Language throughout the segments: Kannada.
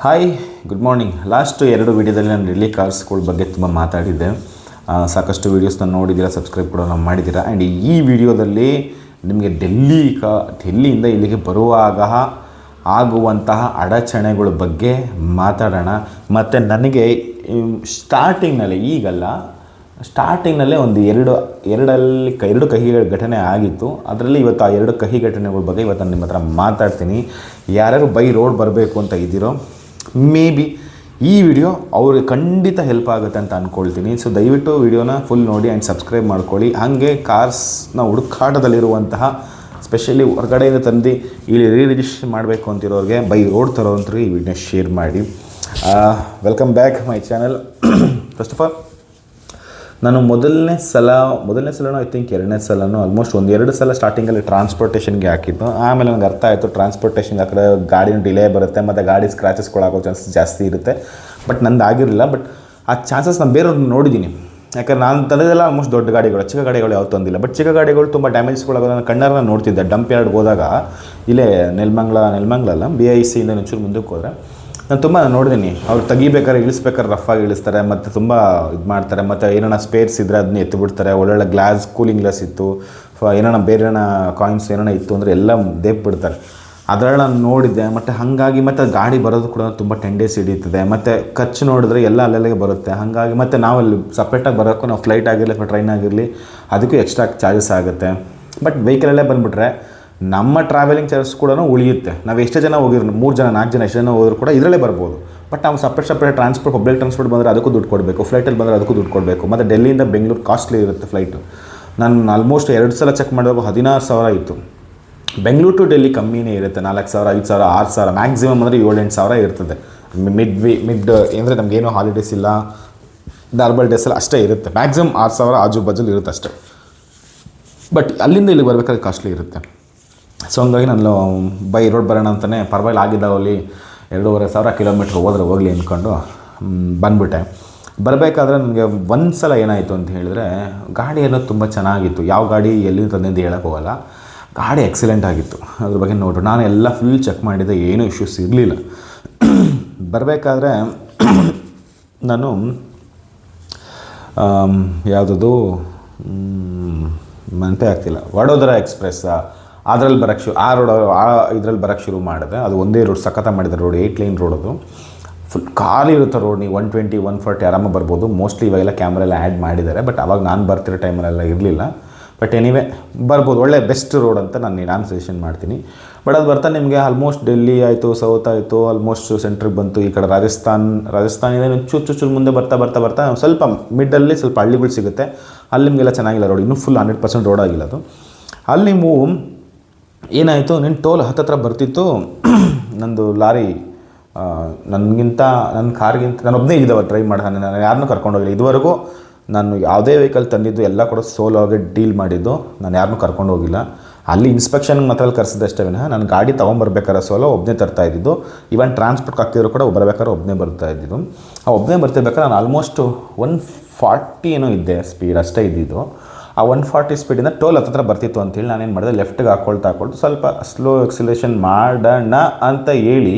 Hi, good morning. ಲಾಸ್ಟ್ 2 ವೀಡಿಯೋದಲ್ಲಿ ನಾನು ಡೆಲ್ಲಿ ಕಾರ್ಸ್ಗಳ ಬಗ್ಗೆ ತುಂಬ ಮಾತಾಡಿದ್ದೆ. ಸಾಕಷ್ಟು ವೀಡಿಯೋಸ್ನ ನೋಡಿದ್ದೀರಾ, ಸಬ್ಸ್ಕ್ರೈಬ್ ಕೂಡ ಮಾಡಿದ್ದೀರಾ. ಆ್ಯಂಡ್ ಈ ವಿಡಿಯೋದಲ್ಲಿ ನಿಮಗೆ ಡೆಲ್ಲಿಯಿಂದ ಇಲ್ಲಿಗೆ ಬರುವಾಗ ಆಗುವಂತಹ ಅಡಚಣೆಗಳ ಬಗ್ಗೆ ಮಾತಾಡೋಣ. ಮತ್ತು ನನಗೆ ಸ್ಟಾರ್ಟಿಂಗ್ನಲ್ಲೇ ಒಂದು ಎರಡು ಕಹಿ ಘಟನೆ ಆಗಿತ್ತು. ಅದರಲ್ಲಿ ಇವತ್ತು ಆ 2 ಕಹಿ ಘಟನೆಗಳ ಬಗ್ಗೆ ಇವತ್ತು ನಾನು ನಿಮ್ಮ ಹತ್ರ ಮಾತಾಡ್ತೀನಿ. ಯಾರ್ಯಾರು ಬೈ ರೋಡ್ ಬರಬೇಕು ಅಂತ ಇದ್ದೀರೋ ಮೇ ಬಿ ಈ ವಿಡಿಯೋ ಅವ್ರಿಗೆ ಖಂಡಿತ ಹೆಲ್ಪ್ ಆಗುತ್ತೆ ಅಂತ ಅಂದ್ಕೊಳ್ತೀನಿ. ಸೊ ದಯವಿಟ್ಟು ವಿಡಿಯೋನ ಫುಲ್ ನೋಡಿ ಆ್ಯಂಡ್ ಸಬ್ಸ್ಕ್ರೈಬ್ ಮಾಡ್ಕೊಳ್ಳಿ. ಹಾಗೆ ಕಾರ್ಸ್ನ ಹುಡುಕಾಟದಲ್ಲಿರುವಂತಹ ಸ್ಪೆಷಲಿ ಹೊರಗಡೆಯಿಂದ ತಂದು ಇಲ್ಲಿ ರಿಜಿಸ್ಟ್ರೇಷನ್ ಮಾಡಬೇಕು ಅಂತಿರೋರಿಗೆ ಬೈ ರೋಡ್ ತರೋಂಥವ್ರಿಗೆ ಈ ವಿಡಿಯೋ ಶೇರ್ ಮಾಡಿ. Welcome back my channel. First of all, ನಾನು ಮೊದಲನೇ ಸಲನೂ ಐ ಥಿಂಕ್ 2ನೇ ಸಲನೂ ಆಲ್ಮೋಸ್ಟ್ 1-2 ಸಲ ಸ್ಟಾರ್ಟಿಂಗಲ್ಲಿ ಟ್ರಾನ್ಸ್ಪೋರ್ಟೇಷನ್ಗೆ ಹಾಕಿದ್ದು. ಆಮೇಲೆ ನನಗೆ ಅರ್ಥ ಆಯಿತು, ಟ್ರಾನ್ಸ್ಪೋರ್ಟೇಷನ್ಗೆ ಹಾಕಿದ್ರೆ ಗಾಡಿನ ಡಿಲೇ ಬರುತ್ತೆ ಮತ್ತು ಗಾಡಿ ಸ್ಕ್ರ್ಯಾಚಸ್ಗಳಾಗೋ ಚಾನ್ಸಸ್ ಜಾಸ್ತಿ ಇರುತ್ತೆ. ಬಟ್ ನಂದು ಆಗಿರಲಿಲ್ಲ. ಬಟ್ ಆ ಚಾನ್ಸಸ್ ನಾನು ಬೇರೆಯವ್ರನ್ನ ನೋಡಿದ್ದೀನಿ. ಯಾಕಂದ್ರೆ ನಾನು ತಂದಿದ್ದೆಲ್ಲ ಆಲ್ಮೋಸ್ಟ್ ದೊಡ್ಡ ಗಾಡಿಗಳು, ಚಿಕ್ಕ ಗಾಡಿಗಳು ಯಾವ್ದು ತಂದಿಲ್ಲ. ಬಟ್ ಚಿಕ್ಕ ಗಾಡಿಗಳು ತುಂಬ ಡ್ಯಾಮೇಜ್ಗಳಾಗೋದು ನಾನು ಕಣ್ಣಾರನ್ನ ನೋಡ್ತಿದ್ದೆ. ಡಂಪ್ ಯಾರ್ಡ್ಗೆ ಹೋದಾಗ ಇಲ್ಲೇ ನೆಲಮಂಗಲ BIC ಇಂದ ಒಂಚೂರು ಮುಂದಕ್ಕೆ ಹೋದರೆ ನಾನು ತುಂಬ ನೋಡಿದ್ದೀನಿ. ಅವ್ರು ತೆಗಿಬೇಕಾದ್ರೆ ಇಳಿಸ್ಬೇಕಾದ್ರೆ ರಫಾಗಿ ಇಳಿಸ್ತಾರೆ ಮತ್ತು ತುಂಬ ಇದು ಮಾಡ್ತಾರೆ. ಮತ್ತು ಏನಾರ ಸ್ಪೇರ್ಸ್ ಇದ್ದರೆ ಅದನ್ನ ಎತ್ತಿಬಿಡ್ತಾರೆ. ಒಳ್ಳೊಳ್ಳೆ ಗ್ಲಾಸ್, ಕೂಲಿಂಗ್ ಗ್ಲಾಸ್ ಇತ್ತು, ಬೇರೆ ಕಾಯಿನ್ಸ್ ಏನಾರ ಇತ್ತು ಅಂದರೆ ಎಲ್ಲ ದೇಪ್ಬಿಡ್ತಾರೆ. ಅದರಲ್ಲಿ ನಾನು ನೋಡಿದ್ದೆ. ಮತ್ತು ಹಾಗಾಗಿ ಮತ್ತು ಗಾಡಿ ಬರೋದು ಕೂಡ ತುಂಬ 10 days ಹಿಡಿಯುತ್ತದೆ. ಮತ್ತು ಖರ್ಚು ನೋಡಿದ್ರೆ ಎಲ್ಲ ಅಲ್ಲಲ್ಲಿಗೆ ಬರುತ್ತೆ. ಹಾಗಾಗಿ ಮತ್ತು ನಾವಲ್ಲಿ ಸಪ್ರೇಟಾಗಿ ಬರೋಕ್ಕೂ ನಾವು ಫ್ಲೈಟ್ ಆಗಿರಲಿ ಅಥವಾ ಟ್ರೈನ್ ಆಗಿರಲಿ ಅದಕ್ಕೂ ಎಕ್ಸ್ಟ್ರಾ ಚಾರ್ಜಸ್ ಆಗುತ್ತೆ. ಬಟ್ ವೆಹಿಕಲಲ್ಲೇ ಬಂದುಬಿಟ್ರೆ ನಮ್ಮ ಟ್ರಾವೆಲಿಂಗ್ ಚಾರ್ಜಸ್ ಕೂಡ ಉಳಿಯುತ್ತೆ. ನಾವು ಎಷ್ಟೇ ಜನ ಹೋಗಿರೋ 3 ಜನ 4 ಜನ ಎಷ್ಟು ಜನ ಹೋದರೂ ಕೂಡ ಇದರಲ್ಲೇ ಬರ್ಬೋದು. ಬಟ್ ನಾವು ಸಪ್ರೇಟ್ ಪಬ್ಲಿಕ್ ಟ್ರಾನ್ಸ್ಪೋರ್ಟ್ ಬಂದರೆ ಅದಕ್ಕೂ ದುಡ್ಡು ಕೊಡಬೇಕು, ಫ್ಲೈಟಲ್ಲಿ ಬಂದರೆ ಅದಕ್ಕೂ ದುಡ್ಡು ಕೊಡಬೇಕು. ಮತ್ತು ಡೆಲ್ಲಿಯಿಂದ ಬೆಂಗಳೂರು ಕಾಸ್ಟ್ಲಿ ಇರುತ್ತೆ ಫ್ಲೈಟು. ನಾನು ಆಲ್ಮೋಸ್ಟ್ 2 ಸಲ ಚೆಕ್ ಮಾಡಿದಾಗ 16,000 ಇತ್ತು. ಬೆಂಗಳೂರು ಟು ಡೆಲ್ಲಿ ಕಮ್ಮಿನೇ ಇರುತ್ತೆ. 4,000, 5,000, 6,000, ಮ್ಯಾಕ್ಸಿಮಮ್ ಅಂದರೆ 7-8 ಸಾವಿರ ಇರ್ತದೆ. ಮಿಡ್ ಅಂದರೆ ನಮಗೇನೋ ಹಾಲಿಡೇಸ್ ಇಲ್ಲ, ನಾರ್ಮಲ್ ಡೇಸಲ್ಲಿ ಅಷ್ಟೇ ಇರುತ್ತೆ. ಮ್ಯಾಕ್ಸಿಮಮ್ 6,000 ಆಜು ಬಾಜಲ್ಲಿ ಇರುತ್ತೆ ಅಷ್ಟೇ. ಬಟ್ ಅಲ್ಲಿಂದ ಇಲ್ಲಿ ಬರಬೇಕಾದ್ರೆ ಕಾಸ್ಟ್ಲಿ ಇರುತ್ತೆ. ಸೊ ಹಂಗಾಗಿ ನಾನು ಬೈ ರೋಡ್ ಬರೋಣ ಅಂತಲೇ ಪರವಾಗಿಲ್ಲ ಆಗಿದ್ದಾವಲ್ಲಿ 2,500 ಕಿಲೋಮೀಟ್ರ್ ಹೋದರೆ ಹೋಗಲಿ ಅಂದ್ಕೊಂಡು ಬಂದುಬಿಟ್ಟೆ. ಬರಬೇಕಾದ್ರೆ ನನಗೆ ಒಂದು ಸಲ ಏನಾಯಿತು ಅಂತ ಹೇಳಿದ್ರೆ, ಗಾಡಿ ಅನ್ನೋದು ತುಂಬ ಚೆನ್ನಾಗಿತ್ತು. ಯಾವ ಗಾಡಿ ಎಲ್ಲಿ ತಂದಿಂದ ಹೇಳೋಕ್ಕೆ ಹೋಗಲ್ಲ, ಗಾಡಿ ಎಕ್ಸಲೆಂಟ್ ಆಗಿತ್ತು. ಅದ್ರ ಬಗ್ಗೆ ನೋಡ್ರಿ, ನಾನು ಎಲ್ಲ ಫುಲ್ ಚೆಕ್ ಮಾಡಿದ್ದೆ, ಏನೂ ಇಶ್ಯೂಸ್ ಇರಲಿಲ್ಲ. ಬರಬೇಕಾದ್ರೆ ನಾನು ಯಾವುದದು ನೆನಪೇ ಆಗ್ತಿಲ್ಲ, ವಡೋದರ ಎಕ್ಸ್ಪ್ರೆಸ್ ಅದರಲ್ಲಿ ಇದ್ರಲ್ಲಿ ಬರೋಕ್ಕೆ ಶುರು ಮಾಡಿದೆ. ಅದು ಒಂದೇ ರೋಡ್, ಸಖತ ಮಾಡಿದೆ ರೋಡ್, 8 lane ರೋಡ್. ಅದು ಫುಲ್ ಖಾಲಿ ಇರುತ್ತೆ ರೋಡ್. ನೀವು 120, 140 ಆರಾಮಾಗಿ ಬರ್ಬೋದು. ಮೋಸ್ಟ್ಲಿ ಇವಾಗೆಲ್ಲ ಕ್ಯಾಮ್ರಾ ಎಲ್ಲ ಆ್ಯಡ್ ಮಾಡಿದ್ದಾರೆ. ಬಟ್ ಅವಾಗ ನಾನು ಬರ್ತಿರೋ ಟೈಮಲ್ಲೆಲ್ಲ ಇರಲಿಲ್ಲ. ಬಟ್ ಎನಿವೇ ಬರ್ಬೋದು, ಒಳ್ಳೆ ಬೆಸ್ಟ್ ರೋಡ್ ಅಂತ ನಾನು ಸಜೆಷನ್ ಮಾಡ್ತೀನಿ. ಬಟ್ ಅದು ಬರ್ತಾ ನಿಮಗೆ ಆಲ್ಮೋಸ್ಟ್ ಡೆಲ್ಲಿ ಆಯಿತು, ಸೌತ್ ಆಯಿತು, ಆಲ್ಮೋಸ್ಟ್ ಸೆಂಟ್ರಿಗೆ ಬಂತು. ಈ ಕಡೆ ರಾಜಸ್ಥಾನಿಂದ ಚೂರು ಮುಂದೆ ಬರ್ತಾ ಸ್ವಲ್ಪ ಮಿಡ್ಡಲ್ಲಿ ಸ್ವಲ್ಪ ಹಳ್ಳಿಗಳು ಸಿಗುತ್ತೆ. ಅಲ್ಲಿ ನಿಮಗೆಲ್ಲ ಚೆನ್ನಾಗಿಲ್ಲ ರೋಡ್, ಇನ್ನೂ ಫುಲ್ 100% ರೋಡ್ ಆಗಿಲ್ಲ ಅದು. ಅಲ್ಲಿ ನೀವು ಏನಾಯಿತು, ನನ್ನ ಟೋಲ್ ಹತ್ತತ್ರ ಬರ್ತಿತ್ತು. ನಂದು ಲಾರಿ ನನ್ನ ಕಾರ್ಗಿಂತ ನಾನು ಒಬ್ಬನೇ ಇದ್ದಾವೆ ಡ್ರೈವ್ ಮಾಡೋಣ. ನಾನು ಯಾರನ್ನೂ ಕರ್ಕೊಂಡೋಗಿಲ್ಲ ಇದುವರೆಗೂ. ನಾನು ಯಾವುದೇ ವೆಹಿಕಲ್ ತಂದಿದ್ದು ಎಲ್ಲ ಕೂಡ ಸೋಲೋ ಆಗಿ ಡೀಲ್ ಮಾಡಿದ್ದು. ನಾನು ಯಾರನ್ನೂ ಕರ್ಕೊಂಡು ಹೋಗಿಲ್ಲ. ಅಲ್ಲಿ ಇನ್ಸ್ಪೆಕ್ಷನ್ಗೆ ಮಾತ್ರ ಕರೆಸಿದೆ ಅಷ್ಟೇ ವಿನಃ ನಾನು ಗಾಡಿ ತೊಗೊಂಬರ್ಬೇಕಾದ್ರೆ ಸೋಲೋ ಒಬ್ಬನೇ ತರ್ತಾ ಇದ್ದಿದ್ದು. ಈವನ್ ಟ್ರಾನ್ಸ್ಪೋರ್ಟ್ ಹಾಕ್ತಿದ್ರು ಕೂಡ ಬರಬೇಕಾದ್ರೆ ಒಬ್ಬನೇ ಬರ್ತಾ ಇದ್ದಿದ್ದು. ಆ ಒಬ್ಬನೇ ಬರ್ತಿರ್ಬೇಕಾದ್ರೆ ನಾನು ಆಲ್ಮೋಸ್ಟ್ 140 ಏನೋ ಇದ್ದೆ ಸ್ಪೀಡ್, ಅಷ್ಟೇ ಇದ್ದಿದ್ದು. ಆ 140 ಸ್ಪೀಡಿಂದ ಟೋಲ್ ಹತ್ತಿರ ಬರ್ತಿತ್ತು ಅಂತೇಳಿ ನಾನೇನು ಮಾಡಿದೆ, ಲೆಫ್ಟಿಗೆ ಹಾಕ್ಕೊಳ್ತಾ ಸ್ವಲ್ಪ ಸ್ಲೋ ಎಕ್ಸಿಲೇಷನ್ ಮಾಡೋಣ ಅಂತ ಹೇಳಿ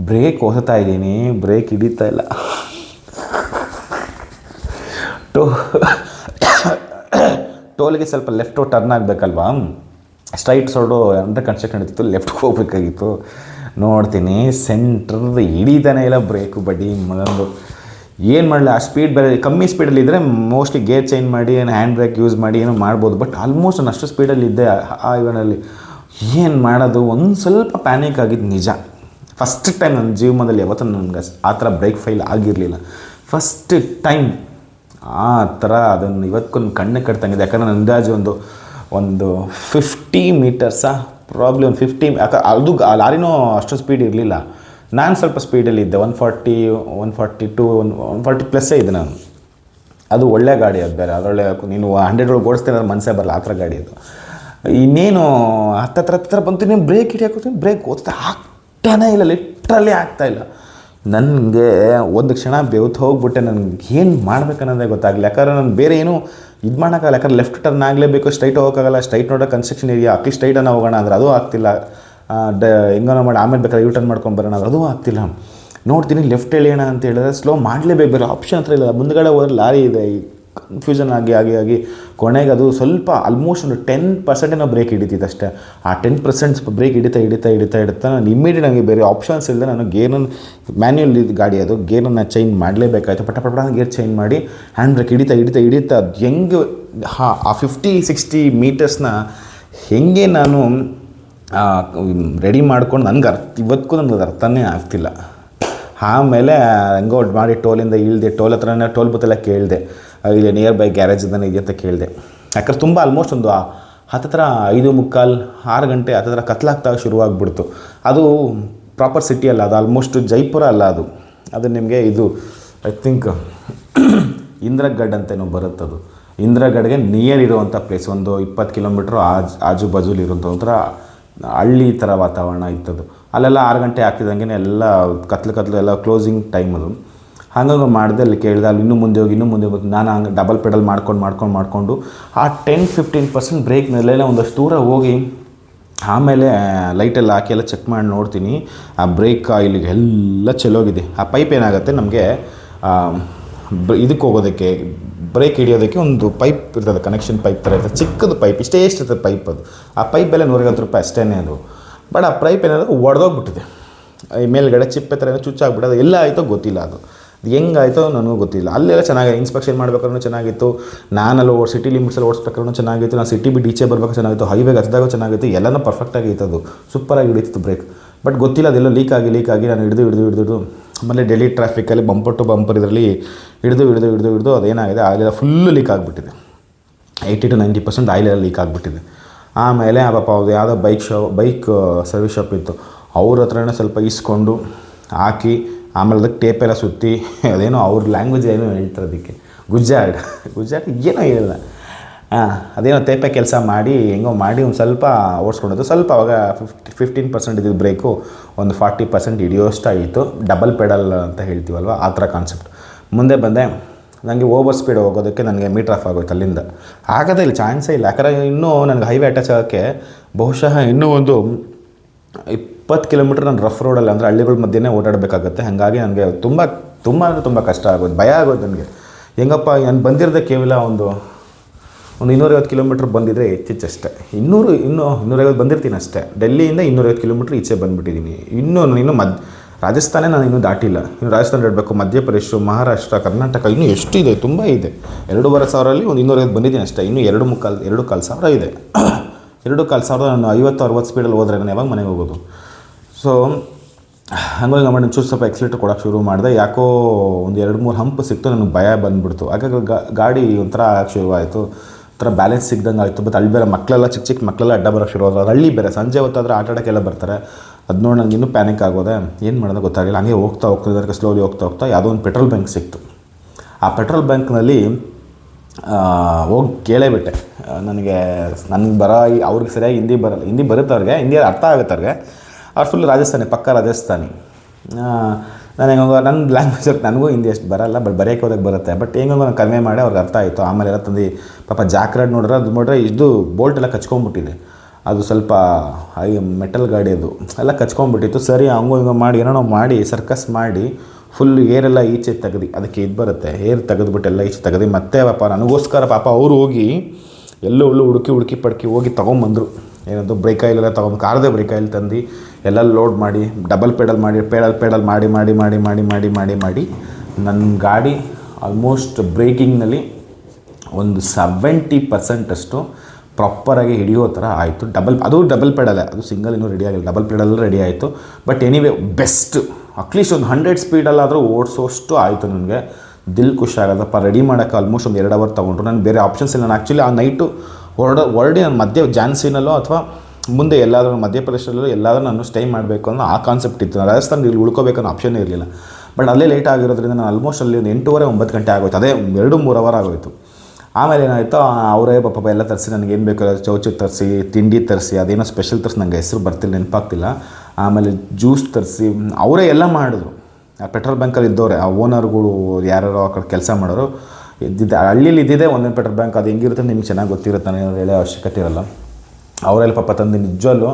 ಬ್ರೇಕ್ ಓದ್ತಾ ಇದ್ದೀನಿ. ಬ್ರೇಕ್ ಹಿಡಿತಾ ಇಲ್ಲ. ಟೋಲ್ಗೆ ಸ್ವಲ್ಪ ಲೆಫ್ಟು ಟರ್ನ್ ಆಗಬೇಕಲ್ವಾ, ಸ್ಟ್ರೈಟ್ ಸೋಡು ಅಂದರೆ ಕನ್ಸ್ಟ್ರಕ್ಷನ್ ಇತ್ತು, ಲೆಫ್ಟ್ಗೆ ಹೋಗ್ಬೇಕಾಗಿತ್ತು. ನೋಡ್ತೀನಿ ಸೆಂಟ್ರದ್ದು ಹಿಡಿತಾನೆ ಇಲ್ಲ ಬ್ರೇಕು ಬಡ್ಡಿ ಮಗಂದು. ಏನು ಮಾಡಲಿ, ಆ ಸ್ಪೀಡ್ ಬೇರೆ ಕಮ್ಮಿ ಸ್ಪೀಡಲ್ಲಿ ಇದ್ದರೆ ಮೋಸ್ಟ್ಲಿ ಗೇರ್ ಚೇಂಜ್ ಮಾಡಿ ಹ್ಯಾಂಡ್ ಬ್ರೇಕ್ ಯೂಸ್ ಮಾಡಿ ಏನೋ ಮಾಡ್ಬೋದು. ಬಟ್ ಆಲ್ಮೋಸ್ಟ್ ನಾನು ಅಷ್ಟು ಸ್ಪೀಡಲ್ಲಿ ಇದ್ದೆ ಆ ಇವನಲ್ಲಿ. ಏನು ಮಾಡೋದು, ಒಂದು ಸ್ವಲ್ಪ ಪ್ಯಾನಿಕ್ ಆಗಿದ್ದು ನಿಜ. ಫಸ್ಟ್ ಟೈಮ್ ನನ್ನ ಜೀವನದಲ್ಲಿ ಯಾವತ್ತೂ ನನಗೆ ಆ ಥರ ಬ್ರೇಕ್ ಫೈಲ್ ಆಗಿರಲಿಲ್ಲ. ಫಸ್ಟ್ ಟೈಮ್ ಆ ಥರ ಅದನ್ನು ಇವತ್ತೊಂದು ಕಣ್ಣು ಕಟ್ತಂಗಿದೆ. ಯಾಕಂದರೆ ನನ್ನ ಅಂದಾಜು ಒಂದು 50 ಮೀಟರ್ಸಾ ಪ್ರಾಬ್ಲಿ ಒಂದು 50, ಅದು ಆ ಲಾರಿನೂ ಅಷ್ಟು ಸ್ಪೀಡ್ ಇರಲಿಲ್ಲ. ನಾನು ಸ್ವಲ್ಪ ಸ್ಪೀಡಲ್ಲಿ ಇದ್ದೆ, 140, 142, 140 ಪ್ಲಸ್ಸೇ ಇದ್ದೆ ನಾನು. ಅದು ಒಳ್ಳೆ ಗಾಡಿ, ಅದು ಬೇರೆ. ಅದರೊಳ್ಳೆ ನೀನು 100 ಒಳಗೆ ಓಡಿಸ್ತೀನಿ ಅಂದ್ರೆ ಮನಸ್ಸೇ ಬರಲ್ಲ, ಆ ಥರ ಗಾಡಿ ಅದು. ಇನ್ನೇನು ಹತ್ತಿರ ಬಂತು, ನೀನು ಬ್ರೇಕ್ ಹಿಡಿಯೋಕೋತೀನಿ, ಬ್ರೇಕ್ ಓದ್ತಾ ಆಗ್ತಾನೇ ಇಲ್ಲ, ಲಿಟ್ರಲಿ ಆಗ್ತಾಯಿಲ್ಲ. ನನಗೆ ಒಂದು ಕ್ಷಣ ಬೆವ್ತು ಹೋಗ್ಬಿಟ್ಟೆ. ನನಗೆ ಏನು ಮಾಡ್ಬೇಕನ್ನೋದೇ ಗೊತ್ತಾಗಲಿ. ಯಾಕಂದ್ರೆ ನಾನು ಬೇರೆ ಏನೂ ಇದು ಮಾಡೋಕ್ಕಾಗಲ್ಲ. ಯಾಕಂದ್ರೆ ಲೆಫ್ಟ್ ಟರ್ನ್ ಆಗಲೇಬೇಕು, ಸ್ಟ್ರೈಟ್ ಹೋಗೋಕ್ಕಾಗಲ್ಲ. ಸ್ಟ್ರೈಟ್ ನೋಡೋ ಕನ್ಸ್ಟ್ರಕ್ಷನ್ ಏರಿಯಾ, ಅಟ್ಲಿ ಸ್ಟ್ರೈಟನ್ನು ಹೋಗೋಣ ಅಂದರೆ ಅದು ಆಗ್ತಿಲ್ಲ. ಹೆಂಗೋ ಮಾಡಿ ಆಮೇಲೆ ಬೇಕಾದ್ರೆ ಯೂ ಟರ್ನ್ ಮಾಡ್ಕೊಂಡು ಬರೋಣ, ಅದು ಆಗ್ತಿಲ್ಲ. ನೋಡ್ತೀನಿ ಲೆಫ್ಟ್ ಎಳೆಯೋಣ ಅಂತ ಹೇಳಿದ್ರೆ ಸ್ಲೋ ಮಾಡಲೇಬೇಕು, ಬೇರೆ ಆಪ್ಷನ್ ಹತ್ರ ಇಲ್ಲ. ಮುಂದ್ಗಡೆ ಹೋದ್ರೆ ಲಾರಿ ಇದೆ, ಕನ್ಫ್ಯೂಷನ್ ಆಗಿ ಕೊನೆಗೆ ಅದು ಸ್ವಲ್ಪ ಆಲ್ಮೋಸ್ಟ್ ಒಂದು 10% ನಾವು ಬ್ರೇಕ್ ಹಿಡಿತಿದ್ದು ಅಷ್ಟೇ. ಆ 10% ಬ್ರೇಕ್ ಹಿಡಿತಾ ನಾನು ಇಮ್ಮಿಡಿಯೇಟ್ ನನಗೆ ಬೇರೆ ಆಪ್ಷನ್ಸ್ ಇಲ್ಲದೆ ನಾನು ಗೇರನ್ನು ಮ್ಯಾನ್ಯುಯಲ್ ಗಾಡಿ ಅದು ಗೇರನ್ನು ಚೇಂಜ್ ಮಾಡಲೇಬೇಕಾಯ್ತು. ಪಟ ಗೇರ್ ಚೇಂಜ್ ಮಾಡಿ ಹ್ಯಾಂಡ್ ಬ್ರೇಕ್ ಹಿಡಿತಾ ಅದು ಹೆಂಗೆ ಆ 50-60 ಮೀಟರ್ಸ್ನ ಹೆಂಗೆ ನಾನು ರೆಡಿ ಮಾಡ್ಕೊಂಡು ಇವತ್ತಿಗೂ ನನಗೆ ಅರ್ಥನೇ ಆಗ್ತಿಲ್ಲ. ಆಮೇಲೆ ಹೆಂಗೋ ಮಾಡಿ ಟೋಲಿಂದ ಇಳಿದೆ, ಟೋಲ್ ಹತ್ರನೇ ಟೋಲ್ ಬೂತೆಲ್ಲ ಕೇಳಿದೆ, ಇಲ್ಲಿ ನಿಯರ್ ಬೈ ಗ್ಯಾರೇಜ್ ಇದನ್ನು ಇದೆ ಅಂತ ಕೇಳಿದೆ. ಯಾಕಂದ್ರೆ ತುಂಬ ಆಲ್ಮೋಸ್ಟ್ ಒಂದು ಹತ್ತಿರ 5:45-6 ಗಂಟೆ ಹತ್ತಿರ ಕತ್ಲಾಗ್ತಾ ಶುರುವಾಗ್ಬಿಡ್ತು. ಅದು ಪ್ರಾಪರ್ ಸಿಟಿ ಅಲ್ಲ, ಅದು ಆಲ್ಮೋಸ್ಟ್ ಜೈಪುರ ಅಲ್ಲ, ಅದು ನಿಮಗೆ ಇದು ಐ ಥಿಂಕ್ ಇಂದ್ರಗಢ್ ಅಂತೇನೋ ಬರುತ್ತದು. ಇಂದ್ರಗಢ್ಗೆ ನಿಯರ್ ಇರುವಂಥ ಪ್ಲೇಸ್, ಒಂದು 20 ಕಿಲೋಮೀಟ್ರು ಆಜು ಬಾಜುಲಿ ಇರುವಂಥ ಒಂಥರ ಹಳ್ಳಿ ಥರ ವಾತಾವರಣ ಇತ್ತದು. ಅಲ್ಲೆಲ್ಲ 6 ಗಂಟೆ ಆಗ್ತಿದ್ದಂಗೆ ಎಲ್ಲ ಕತ್ಲು ಎಲ್ಲ ಕ್ಲೋಸಿಂಗ್ ಟೈಮ್ ಅದು. ಹಾಗಾಗಿ ಮಾಡಿದೆ, ಅಲ್ಲಿ ಕೇಳಿದೆ, ಅಲ್ಲಿ ಇನ್ನೂ ಮುಂದೆ ಹೋಗಿ ನಾನು ಹಂಗೆ ಡಬಲ್ ಪೆಡಲ್ ಮಾಡ್ಕೊಂಡು ಆ 10-15% ಬ್ರೇಕ್ನಲ್ಲೆಲ್ಲ ಒಂದಷ್ಟು ದೂರ ಹೋಗಿ ಆಮೇಲೆ ಲೈಟೆಲ್ಲ ಹಾಕಿ ಎಲ್ಲ ಚೆಕ್ ಮಾಡಿ ನೋಡ್ತೀನಿ, ಆ ಬ್ರೇಕ್ ಆಯಿಲಿಗೆ ಎಲ್ಲ ಚೆಲ್ಲೋಗಿದೆ. ಆ ಪೈಪ್ ಏನಾಗುತ್ತೆ ನಮಗೆ ಇದಕ್ಕೆ ಹೋಗೋದಕ್ಕೆ ಬ್ರೇಕ್ ಹಿಡಿಯೋದಕ್ಕೆ ಒಂದು ಪೈಪ್ ಇರ್ತದೆ, ಕನೆಕ್ಷನ್ ಪೈಪ್ ಥರ ಇರ್ತದೆ, ಚಿಕ್ಕದು ಪೈಪ್, ಇಷ್ಟೇ ಇರ್ತದೆ ಪೈಪ್ ಅದು. ಆ ಪೈಪ್ ಬೆಲೆ 150 ರೂಪಾಯಿ ಅಷ್ಟೇ ಅದು. ಬಟ್ ಆ ಪೈಪ್ ಏನಾದರೂ ಒಡೆದೋಗ್ಬಿಟ್ಟಿದೆ, ಈ ಮೇಲ್ಗಡೆ ಚಿಪ್ಪೆ ಥರ ಏನೋ ಚುಚ್ಚಾಗ್ಬಿಟ್ಟದು. ಎಲ್ಲ ಆಯಿತೋ ಗೊತ್ತಿಲ್ಲ, ಅದು ಹೆಂಗಾಯಿತೋ ನನಗೂ ಗೊತ್ತಿಲ್ಲ. ಅಲ್ಲೆಲ್ಲ ಚೆನ್ನಾಗಿದೆ, ಇನ್ಸ್ಪೆಕ್ಷನ್ ಮಾಡ್ಬೇಕಾದ್ರೂ ಚೆನ್ನಾಗಿತ್ತು, ನಾನಲ್ಲಿ ಸಿಟಿ ಲಿಮಿಟ್ಸಲ್ಲಿ ಓಡಿಸ್ಬೇಕಾದ್ರೂ ಚೆನ್ನಾಗಿತ್ತು, ನಾನು ಸಿಟಿ ಬಿಟ್ಟು ಈಚೆ ಬರ್ಬೇಕು ಚೆನ್ನಾಗಿತ್ತು, ಹೈವೇಗೆ ಹತ್ತಿದಾಗ ಚೆನ್ನಾಗಿತ್ತು, ಎಲ್ಲನೂ ಪರ್ಫೆಕ್ಟಾಗಿ ಇತ್ತು, ಸೂಪರಾಗಿ ಹಿಡಿತಿತ್ತು ಬ್ರೇಕ್. ಬಟ್ ಗೊತ್ತಿಲ್ಲ ಅದೆಲ್ಲ ಲೀಕ್ ಆಗಿ ನಾನು ಹಿಡಿದು ಆಮೇಲೆ ಡೆಲ್ಲಿ ಟ್ರಾಫಿಕಲ್ಲಿ ಬಂಪರ್ ಟು ಬಂಪರ್ ಇದರಲ್ಲಿ ಹಿಡಿದು ಅದೇನಾಗಿದೆ, ಆಯಿಲೆಲ್ಲ ಫುಲ್ಲು ಲೀಕ್ ಆಗಿಬಿಟ್ಟಿದೆ. 80-90% ಆಯಿಲೆಲ್ಲ ಲೀಕ್ ಆಗಿಬಿಟ್ಟಿದೆ. ಆಮೇಲೆ ಪಾಪ ಅದು ಯಾವುದೋ ಬೈಕ್ ಸರ್ವಿಸ್ ಶಾಪ್ ಇತ್ತು, ಅವ್ರ ಹತ್ರನೇ ಸ್ವಲ್ಪ ಇಸ್ಕೊಂಡು ಹಾಕಿ, ಆಮೇಲೆ ಅದಕ್ಕೆ ಟೇಪೆಲ್ಲ ಸುತ್ತಿ, ಅದೇನೋ ಅವ್ರ ಲ್ಯಾಂಗ್ವೇಜ್ ಏನೋ ಹೇಳ್ತಾರೆ ಅದಕ್ಕೆ, ಗುಜ್ಜಾಡ್ ಏನೋ ಹೇಳಿಲ್ಲ, ಅದೇನೋ ತೇಪೆ ಕೆಲಸ ಮಾಡಿ ಹೆಂಗೋ ಮಾಡಿ ಒಂದು ಸ್ವಲ್ಪ ಓಡಿಸ್ಕೊಂಡದ್ದು. ಸ್ವಲ್ಪ ಅವಾಗ 15% ಇದ್ದಿದ್ದು ಬ್ರೇಕು ಒಂದು 40% ಹಿಡಿಯೋಷ್ಟಾಯಿತು. ಡಬಲ್ ಪೆಡಲ್ ಅಂತ ಹೇಳ್ತೀವಲ್ವ, ಆ ಥರ ಕಾನ್ಸೆಪ್ಟ್. ಮುಂದೆ ಬಂದೆ, ನನಗೆ ಓವರ್ ಸ್ಪೀಡ್ ಹೋಗೋದಕ್ಕೆ ನನಗೆ ಮೀಟ್ರ್ ಆಫ್ ಆಗೋಯ್ತು ಅಲ್ಲಿಂದ. ಆಗೋದೇ ಇಲ್ಲ, ಚಾನ್ಸೇ ಇಲ್ಲ. ಯಾಕಂದರೆ ಇನ್ನೂ ನನಗೆ ಹೈವೇ ಅಟ್ಯಾಚ್ ಆಗೋಕ್ಕೆ ಬಹುಶಃ ಇನ್ನೂ ಒಂದು 20 ಕಿಲೋಮೀಟ್ರ್ ನಾನು ರಫ್ ರೋಡಲ್ಲಿ, ಅಂದರೆ ಹಳ್ಳಿಗಳ ಮಧ್ಯೆ ಓಡಾಡಬೇಕಾಗತ್ತೆ. ಹಾಗಾಗಿ ನನಗೆ ತುಂಬ ಕಷ್ಟ ಆಗೋದು, ಭಯ ಆಗೋದು ನನಗೆ. ಹೆಂಗಪ್ಪ ನಾನು ಬಂದಿರೋದೇ ಕೇವಲ ಒಂದು 250 ಕಿಲೋಮೀಟ್ರ್ ಬಂದಿದ್ದರೆ ಹೆಚ್ಚೆಚ್ಚಷ್ಟೇ, 250 ಬಂದಿರ್ತೀನಿ ಅಷ್ಟೇ. ಡೆಲ್ಲಿಯಿಂದ 250 ಕಿಲೋಮೀಟ್ರ್ ಈಚೆ ಬಂದುಬಿಟ್ಟಿದ್ದೀನಿ. ಇನ್ನೂ ರಾಜಸ್ಥಾನೇ ನಾನು ಇನ್ನೂ ದಾಟಿಲ್ಲ. ಇನ್ನು ರಾಜಸ್ಥಾನ ಇಡಬೇಕು, ಮಧ್ಯಪ್ರದೇಶ, ಮಹಾರಾಷ್ಟ್ರ, ಕರ್ನಾಟಕ ಇನ್ನೂ ಎಷ್ಟು ಇದೆ, ತುಂಬ ಇದೆ. 2,500 ಒಂದು 250 ಬಂದಿದ್ದೀನಿ ಅಷ್ಟೇ. ಇನ್ನೂ 2,500 ಇದೆ. 2,500 ನಾನು 50-60 ಸ್ಪೀಡಲ್ಲಿ ಹೋದರೆ ನಾನು ಯಾವಾಗ ಮನೆಗೆ ಹೋಗೋದು? ಸೊ ಹಂಗಾಗಿ ಮಾಡಿ ಚೂರು ಸ್ವಲ್ಪ ಎಕ್ಸಿಲೇಟರ್ ಕೊಡೋಕ್ಕೆ ಶುರು ಮಾಡಿದೆ. ಯಾಕೋ ಒಂದು 2-3 ಹಂಪ್ ಸಿಕ್ತು, ನನಗೆ ಭಯ ಬಂದುಬಿಡ್ತು. ಹಾಗಾಗಿ ಗಾಡಿ ಒಂಥರ ಆಗಕ್ಕೆ ಶುರುವಾಯಿತು, ಒಂಥರ ಬ್ಯಾಲೆನ್ಸ್ ಸಿಗ್ದಂಗೆ ಆಯಿತು. ಮತ್ತು ಅಲ್ಲಿ ಬೇರೆ ಮಕ್ಕಳೆಲ್ಲ ಚಿಕ್ಕ ಮಕ್ಕಳೆಲ್ಲ ಅಡ್ಡ ಬರೋಕ್ಕೆ ಶುರು ಆದ್ರು. ಹಳ್ಳಿ ಬೇರೆ, ಸಂಜೆ ಹೊತ್ತಾದರೆ ಆಟ ಆಡೋಕ್ಕೆಲ್ಲ ಬರ್ತಾರೆ. ಅದು ನೋಡಿ ನನಗೆ ಇನ್ನೂ ಪ್ಯಾನಿಕ್ ಆಗೋದೆ, ಏನು ಮಾಡೋದು ಗೊತ್ತಾಗಿಲ್ಲ. ಹಂಗೆ ಹೋಗ್ತಾ ಸ್ಲೋಲಿ ಹೋಗ್ತಾ ಯಾವುದೋ ಒಂದು ಪೆಟ್ರೋಲ್ ಬ್ಯಾಂಕ್ ಸಿಕ್ತು. ಆ ಪೆಟ್ರೋಲ್ ಬ್ಯಾಂಕ್ನಲ್ಲಿ ಹೋಗಿ ಕೇಳೇಬಿಟ್ಟೆ, ನನಗೆ ಅವ್ರಿಗೆ ಸರಿಯಾಗಿ ಹಿಂದಿ ಬರುತ್ತೆ, ಅವ್ರಿಗೆ ಹಿಂದಿ ಅರ್ಥ ಆಗುತ್ತೆ ಅವ್ರಿಗೆ. ಅವ್ರು ಫುಲ್ ಪಕ್ಕ ರಾಜಸ್ಥಾನಿ. ನಾನು ನನ್ನ ಲ್ಯಾಂಗ್ವೇಜ್ ನನಗೂ ಹಿಂದಿ ಅಷ್ಟು ಬರೋಲ್ಲ, ಬಟ್ ಬರೆಯೋಕ್ಕೆ ಹೋದಾಗ ಬರುತ್ತೆ. ಬಟ್ ಹೆಂಗೋ ನಾನು ಕಡಿಮೆ ಮಾಡಿ ಅವ್ರಿಗೆ ಅರ್ಥ ಆಯಿತು. ಆಮೇಲೆ ಎಲ್ಲ ತಂದು ಪಾಪ ಜಾಕ್ರಾಡ್ ನೋಡ್ರೆ ಇದು ಬೋಲ್ಟ್ ಎಲ್ಲ ಕಚ್ಕೊಂಡ್ಬಿಟ್ಟಿದೆ. ಅದು ಸ್ವಲ್ಪ ಮೆಟಲ್ ಗಾಡಿ ಅದು ಎಲ್ಲ ಕಚ್ಕೊಂಡ್ಬಿಟ್ಟಿತ್ತು. ಸರಿ ಹಂಗೋ ಮಾಡಿ ಏನೋ ಮಾಡಿ ಸರ್ಕಸ್ ಮಾಡಿ ಫುಲ್ ಏರೆಲ್ಲ ಈಚೆ ತೆಗೆದು, ಅದಕ್ಕೆ ಇದು ಬರುತ್ತೆ, ಏರ್ ತೆಗೆದುಬಿಟ್ಟು ಎಲ್ಲ ಈಚೆ ತೆಗೆದು ಮತ್ತೆ ನನಗೋಸ್ಕರ ಅವರು ಹೋಗಿ ಎಲ್ಲೋ ಹುಡುಕಿ ಪಡ್ಕಿ ಹೋಗಿ ತೊಗೊಂಬಂದರು. ಏನದು ಬ್ರೇಕ್ ಆಯಿಲೆಲ್ಲ ತೊಗೊಂಡು ಕಾರ್ದೇ ಬ್ರೇಕ್ ಆಯಿಲ್ ತಂದು ಎಲ್ಲ ಲೋಡ್ ಮಾಡಿ ಡಬಲ್ ಪೆಡಲ್ ಮಾಡಿ ನನ್ನ ಗಾಡಿ ಆಲ್ಮೋಸ್ಟ್ ಬ್ರೇಕಿಂಗ್ನಲ್ಲಿ ಒಂದು 70% ಅಷ್ಟು ಪ್ರಾಪರಾಗಿ ಹಿಡಿಯೋ ಥರ ಆಯಿತು. ಡಬಲ್ ಪೆಡಲೇ, ಅದು ಸಿಂಗಲ್ ಇನ್ನೂ ರೆಡಿ ಆಗಿಲ್ಲ, ಡಬಲ್ ಪೆಡಲ್ ರೆಡಿ ಆಯಿತು. ಬಟ್ ಎನಿವೇ ಬೆಸ್ಟ್, ಅಟ್ಲೀಸ್ಟ್ ಒಂದು 100 ಸ್ಪೀಡಲ್ಲಾದರೂ ಓಡಿಸೋಷ್ಟು ಆಯಿತು. ನನಗೆ ದಿಲ್ ಖುಷಿ ಆಗೋದಪ್ಪ. ರೆಡಿ ಮಾಡೋಕ್ಕೆ ಆಲ್ಮೋಸ್ಟ್ ಒಂದು 2 ಅವರ್ ತೊಗೊಂಡ್ರು. ನಾನು ಬೇರೆ ಆಪ್ಷನ್ಸ್ ಇಲ್ಲ. ನಾನು ಆ್ಯಕ್ಚುಲಿ ಆ ನೈಟು ಹೊರಡಿ ನಾನು ಝಾನ್ಸಿನಲ್ಲೋ ಅಥವಾ ಮುಂದೆ ಎಲ್ಲಾದರೂ ಮಧ್ಯಪ್ರದೇಶದಲ್ಲೂ ಎಲ್ಲಾದರೂ ನಾನು ಸ್ಟೇ ಮಾಡಬೇಕು ಅನ್ನೋ ಆ ಕಾನ್ಸೆಪ್ಟ್ ಇತ್ತು. ರಾಜಸ್ಥಾನದಲ್ಲಿ ಉಳ್ಕೋಬೇಕನ್ನೋ ಆಪ್ಷನ್ನೇ ಇರಲಿಲ್ಲ. ಬಟ್ ಅಲ್ಲೇ ಲೇಟ್ ಆಗಿರೋದ್ರಿಂದ ನಾನು ಆಲ್ಮೋಸ್ಟ್ ಅಲ್ಲಿ ಒಂದು 8-9 ಗಂಟೆ ಆಗೋಯ್ತು. ಅದೇ 2-3 ಅವರ್ ಆಗೋಯಿತು. ಆಮೇಲೆ ಏನಾಯಿತು, ಅವರೇ ಪಾಪ ಎಲ್ಲ ತರಿಸಿ, ನನಗೇನು ಬೇಕು ಚೌಚು ತರಿಸಿ, ತಿಂಡಿ ತರಿಸಿ, ಅದೇನೋ ಸ್ಪೆಷಲ್ ತರಿಸಿ, ನನಗೆ ಹೆಸರು ಬರ್ತಿಲ್ಲ, ನೆನಪಾಗ್ತಿಲ್ಲ. ಆಮೇಲೆ ಜ್ಯೂಸ್ ತರಿಸಿ ಅವರೇ ಎಲ್ಲ ಮಾಡಿದ್ರು. ಆ ಪೆಟ್ರೋಲ್ ಬ್ಯಾಂಕಲ್ಲಿ ಇದ್ದವ್ರೆ, ಆ ಓನರ್ಗಳು ಯಾರು ಆ ಕಡೆ ಕೆಲಸ ಮಾಡೋರು ಹಳ್ಳಿಲಿ ಇದ್ದಿದ್ದೇ ಒಂದೇ ಪೆಟ್ರೋಲ್ ಬ್ಯಾಂಕ್. ಅದು ಹೆಂಗಿರುತ್ತೆ ನಿಮ್ಗೆ ಚೆನ್ನಾಗಿ ಗೊತ್ತಿರುತ್ತೆ, ನಾನು ಹೇಳೋ ಅವಶ್ಯಕತೆ ಇರೋಲ್ಲ. ಅವರೆಲ್ಲ ಪಾಪ ತಂದು ನಿಜವಲ್ಲೂ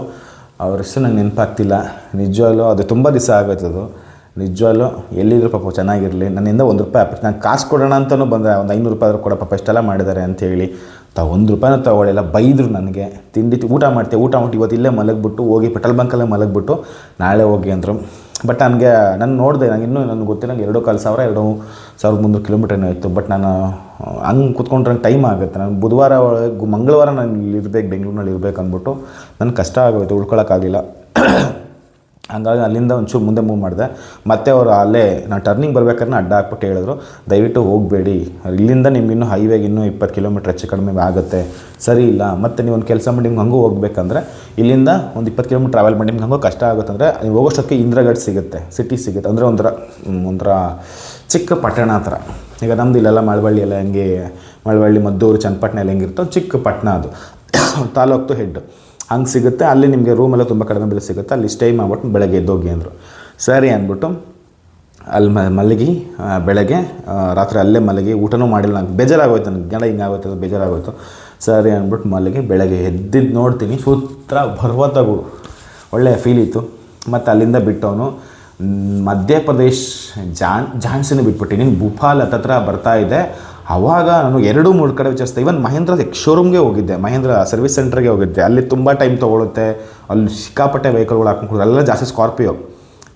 ಅವ್ರ ಹೆಸರು ನಂಗೆ ನೆನಪಾಗ್ತಿಲ್ಲ. ನಿಜವಲ್ಲೂ ಅದು ತುಂಬ ದಿವಸ ಆಗೋಯ್ತದು. ನಿಜವಾಗ್ಲೂ ಎಲ್ಲಿದ್ರು ಪಾಪ ಚೆನ್ನಾಗಿರಲಿ. ನನ್ನಿಂದ ₹1 ನಾನು ಕಾಸು ಕೊಡೋಣ ಅಂತಲೂ ಬಂದ, ಒಂದು ₹500 ಆದರೂ ಕೂಡ ಪಾಪ ಇಷ್ಟೆಲ್ಲ ಮಾಡಿದ್ದಾರೆ ಅಂತೇಳಿ ₹1 ತೊಗೊಳ್ಳಿಲ್ಲ. ಬೈದರು ನನಗೆ. ಊಟ ಮಾಡ್ತೀವಿ, ಊಟ ಮಾಡಿ ಇವತ್ತು ಇಲ್ಲೇ ಮಲಗಿಬಿಟ್ಟು ಹೋಗಿ ಪೆಟ್ರೋಲ್ ಬಂಕಲ್ಲೇ ಮಲಗಿಬಿಟ್ಟು ನಾಳೆ ಹೋಗಿ ಅಂದರು. ಬಟ್ ನಾನು ನೋಡಿದೆ, ನನಗೆ ಗೊತ್ತಿಲ್ಲ, ನಂಗೆ 2,500 ಕಿಲೋಮೀಟರ್ ಏನೋ ಇತ್ತು. ಬಟ್ ನಾನು ಹಂಗೆ ಕೂತ್ಕೊಂಡ್ರೆ ನಂಗೆ ಟೈಮ್ ಆಗುತ್ತೆ. ನಾನು ಮಂಗಳವಾರ ನಾನು ಇಲ್ಲಿರ್ಬೇಕು, ಬೆಂಗಳೂರಿನಲ್ಲಿ ಇರಬೇಕು ಅಂದ್ಬಿಟ್ಟು ನನಗೆ ಕಷ್ಟ ಆಗೋಯ್ತು, ಉಳ್ಕೊಳಕ್ಕಾಗಲಿಲ್ಲ. ಹಂಗಾಗಿ ಅಲ್ಲಿಂದ ಒಂಚೂರು ಮುಂದೆ ಮೂವ್ ಮಾಡಿದೆ. ಮತ್ತು ಅವರು ಅಲ್ಲೇ ನಾನು ಟರ್ನಿಂಗ್ ಬರ್ಬೇಕಾದ್ರೆ ಅಡ್ಡ ಹಾಕ್ಬಿಟ್ಟು ಹೇಳಿದ್ರು, ದಯವಿಟ್ಟು ಹೋಗಬೇಡಿ, ಇಲ್ಲಿಂದ ನಿಮ್ಗೆ ಇನ್ನೂ ಹೈವೇಗೆ ಇನ್ನೂ 20 ಕಿಲೋಮೀಟ್ರ್ ಹೆಚ್ಚು ಕಡಿಮೆ ಆಗುತ್ತೆ, ಸರಿ ಇಲ್ಲ. ಮತ್ತು ನೀವು ಒಂದು ಕೆಲಸ ಮಾಡಿ, ನಿಮ್ಗೆ ಹಂಗೂ ಹೋಗ್ಬೇಕಂದ್ರೆ ಇಲ್ಲಿಂದ ಒಂದು 20 ಕಿಲೋಮೀಟ್ರ್ ಟ್ರಾವೆಲ್ ಮಾಡಿ ನಿಮ್ಗೆ ಹಂಗೂ ಕಷ್ಟ ಆಗುತ್ತೆ ಅಂದರೆ ನೀವು ಹೋಗೋಷ್ಟೊತ್ತಿಗೆ ಇಂದ್ರಗಢ ಸಿಗುತ್ತೆ, ಸಿಟಿ ಸಿಗುತ್ತೆ. ಅಂದರೆ ಒಂಥರ ಚಿಕ್ಕ ಪಟ್ಟಣ ಹತ್ರ. ಈಗ ನಮ್ಮದು ಇಲ್ಲೆಲ್ಲ ಮಳವಳ್ಳಿ ಎಲ್ಲ ಹೆಂಗೆ, ಮಳವಳ್ಳಿ, ಮದ್ದೂರು, ಚನ್ನಪಟ್ಟಣ ಎಲ್ಲ ಹೆಂಗಿರುತ್ತೋ ಚಿಕ್ಕ ಪಟ್ಟಣ, ಅದು ತಾಲೂಕು ಹೆಡ್ ಹಂಗೆ ಸಿಗುತ್ತೆ. ಅಲ್ಲಿ ನಿಮಗೆ ರೂಮೆಲ್ಲ ತುಂಬ ಕಡಿಮೆ ಬೆಲೆ ಸಿಗುತ್ತೆ, ಅಲ್ಲಿ ಸ್ಟೇ ಮಾಡ್ಬಿಟ್ಟು ಬೆಳಗ್ಗೆ ಎದ್ದೋಗಿ ಅಂದರು. ಸರಿ ಅಂದ್ಬಿಟ್ಟು ಅಲ್ಲಿ ಮಲಗಿ ಬೆಳಗ್ಗೆ ರಾತ್ರಿ ಅಲ್ಲೇ ಮಲಗಿ ಊಟನೂ ಮಾಡಿಲ್ಲ. ನಂಗೆ ಬೇಜಾರಾಗೋಯ್ತು, ನನಗೆ ಗಂಡ ಹಿಂಗಾಗೋಯ್ತು, ಅದು ಬೇಜಾರಾಗೋಯ್ತು. ಸರಿ ಅಂದ್ಬಿಟ್ಟು ಮಲಗಿ ಬೆಳಗ್ಗೆ ಎದ್ದಿದ್ದು ನೋಡ್ತೀನಿ ಸುತ್ತ ಪರ್ವತಗಳು, ಒಳ್ಳೆಯ ಫೀಲ್ ಇತ್ತು. ಮತ್ತು ಅಲ್ಲಿಂದ ಬಿಟ್ಟವನು ಮಧ್ಯಪ್ರದೇಶ್ ಝಾನ್ಸಿನ ಬಿಟ್ಬಿಟ್ಟು ಭೂಪಾಲ್ ಹತ್ರ ಬರ್ತಾಯಿದ್ದೆ. ಆವಾಗ ನಾನು 2-3 ಕಡೆ ವಿಚಾರಿಸಿದೆ. ಈವನ್ ಮಹೇಂದ್ರ ಶೋರೂಮ್ಗೆ ಹೋಗಿದ್ದೆ, ಮಹೇಂದ್ರ ಸರ್ವಿಸ್ ಸೆಂಟ್ರಿಗೆ ಹೋಗಿದ್ದೆ. ಅಲ್ಲಿ ತುಂಬ ಟೈಮ್ ತೊಗೊಳುತ್ತೆ, ಅಲ್ಲಿ ಸಿಕ್ಕಾಪಟ್ಟೆ ವೆಹಿಕಲ್ಗಳು ಹಾಕೊಂಡು ಅಲ್ಲೆಲ್ಲ ಜಾಸ್ತಿ ಸ್ಕಾರ್ಪಿಯೋ.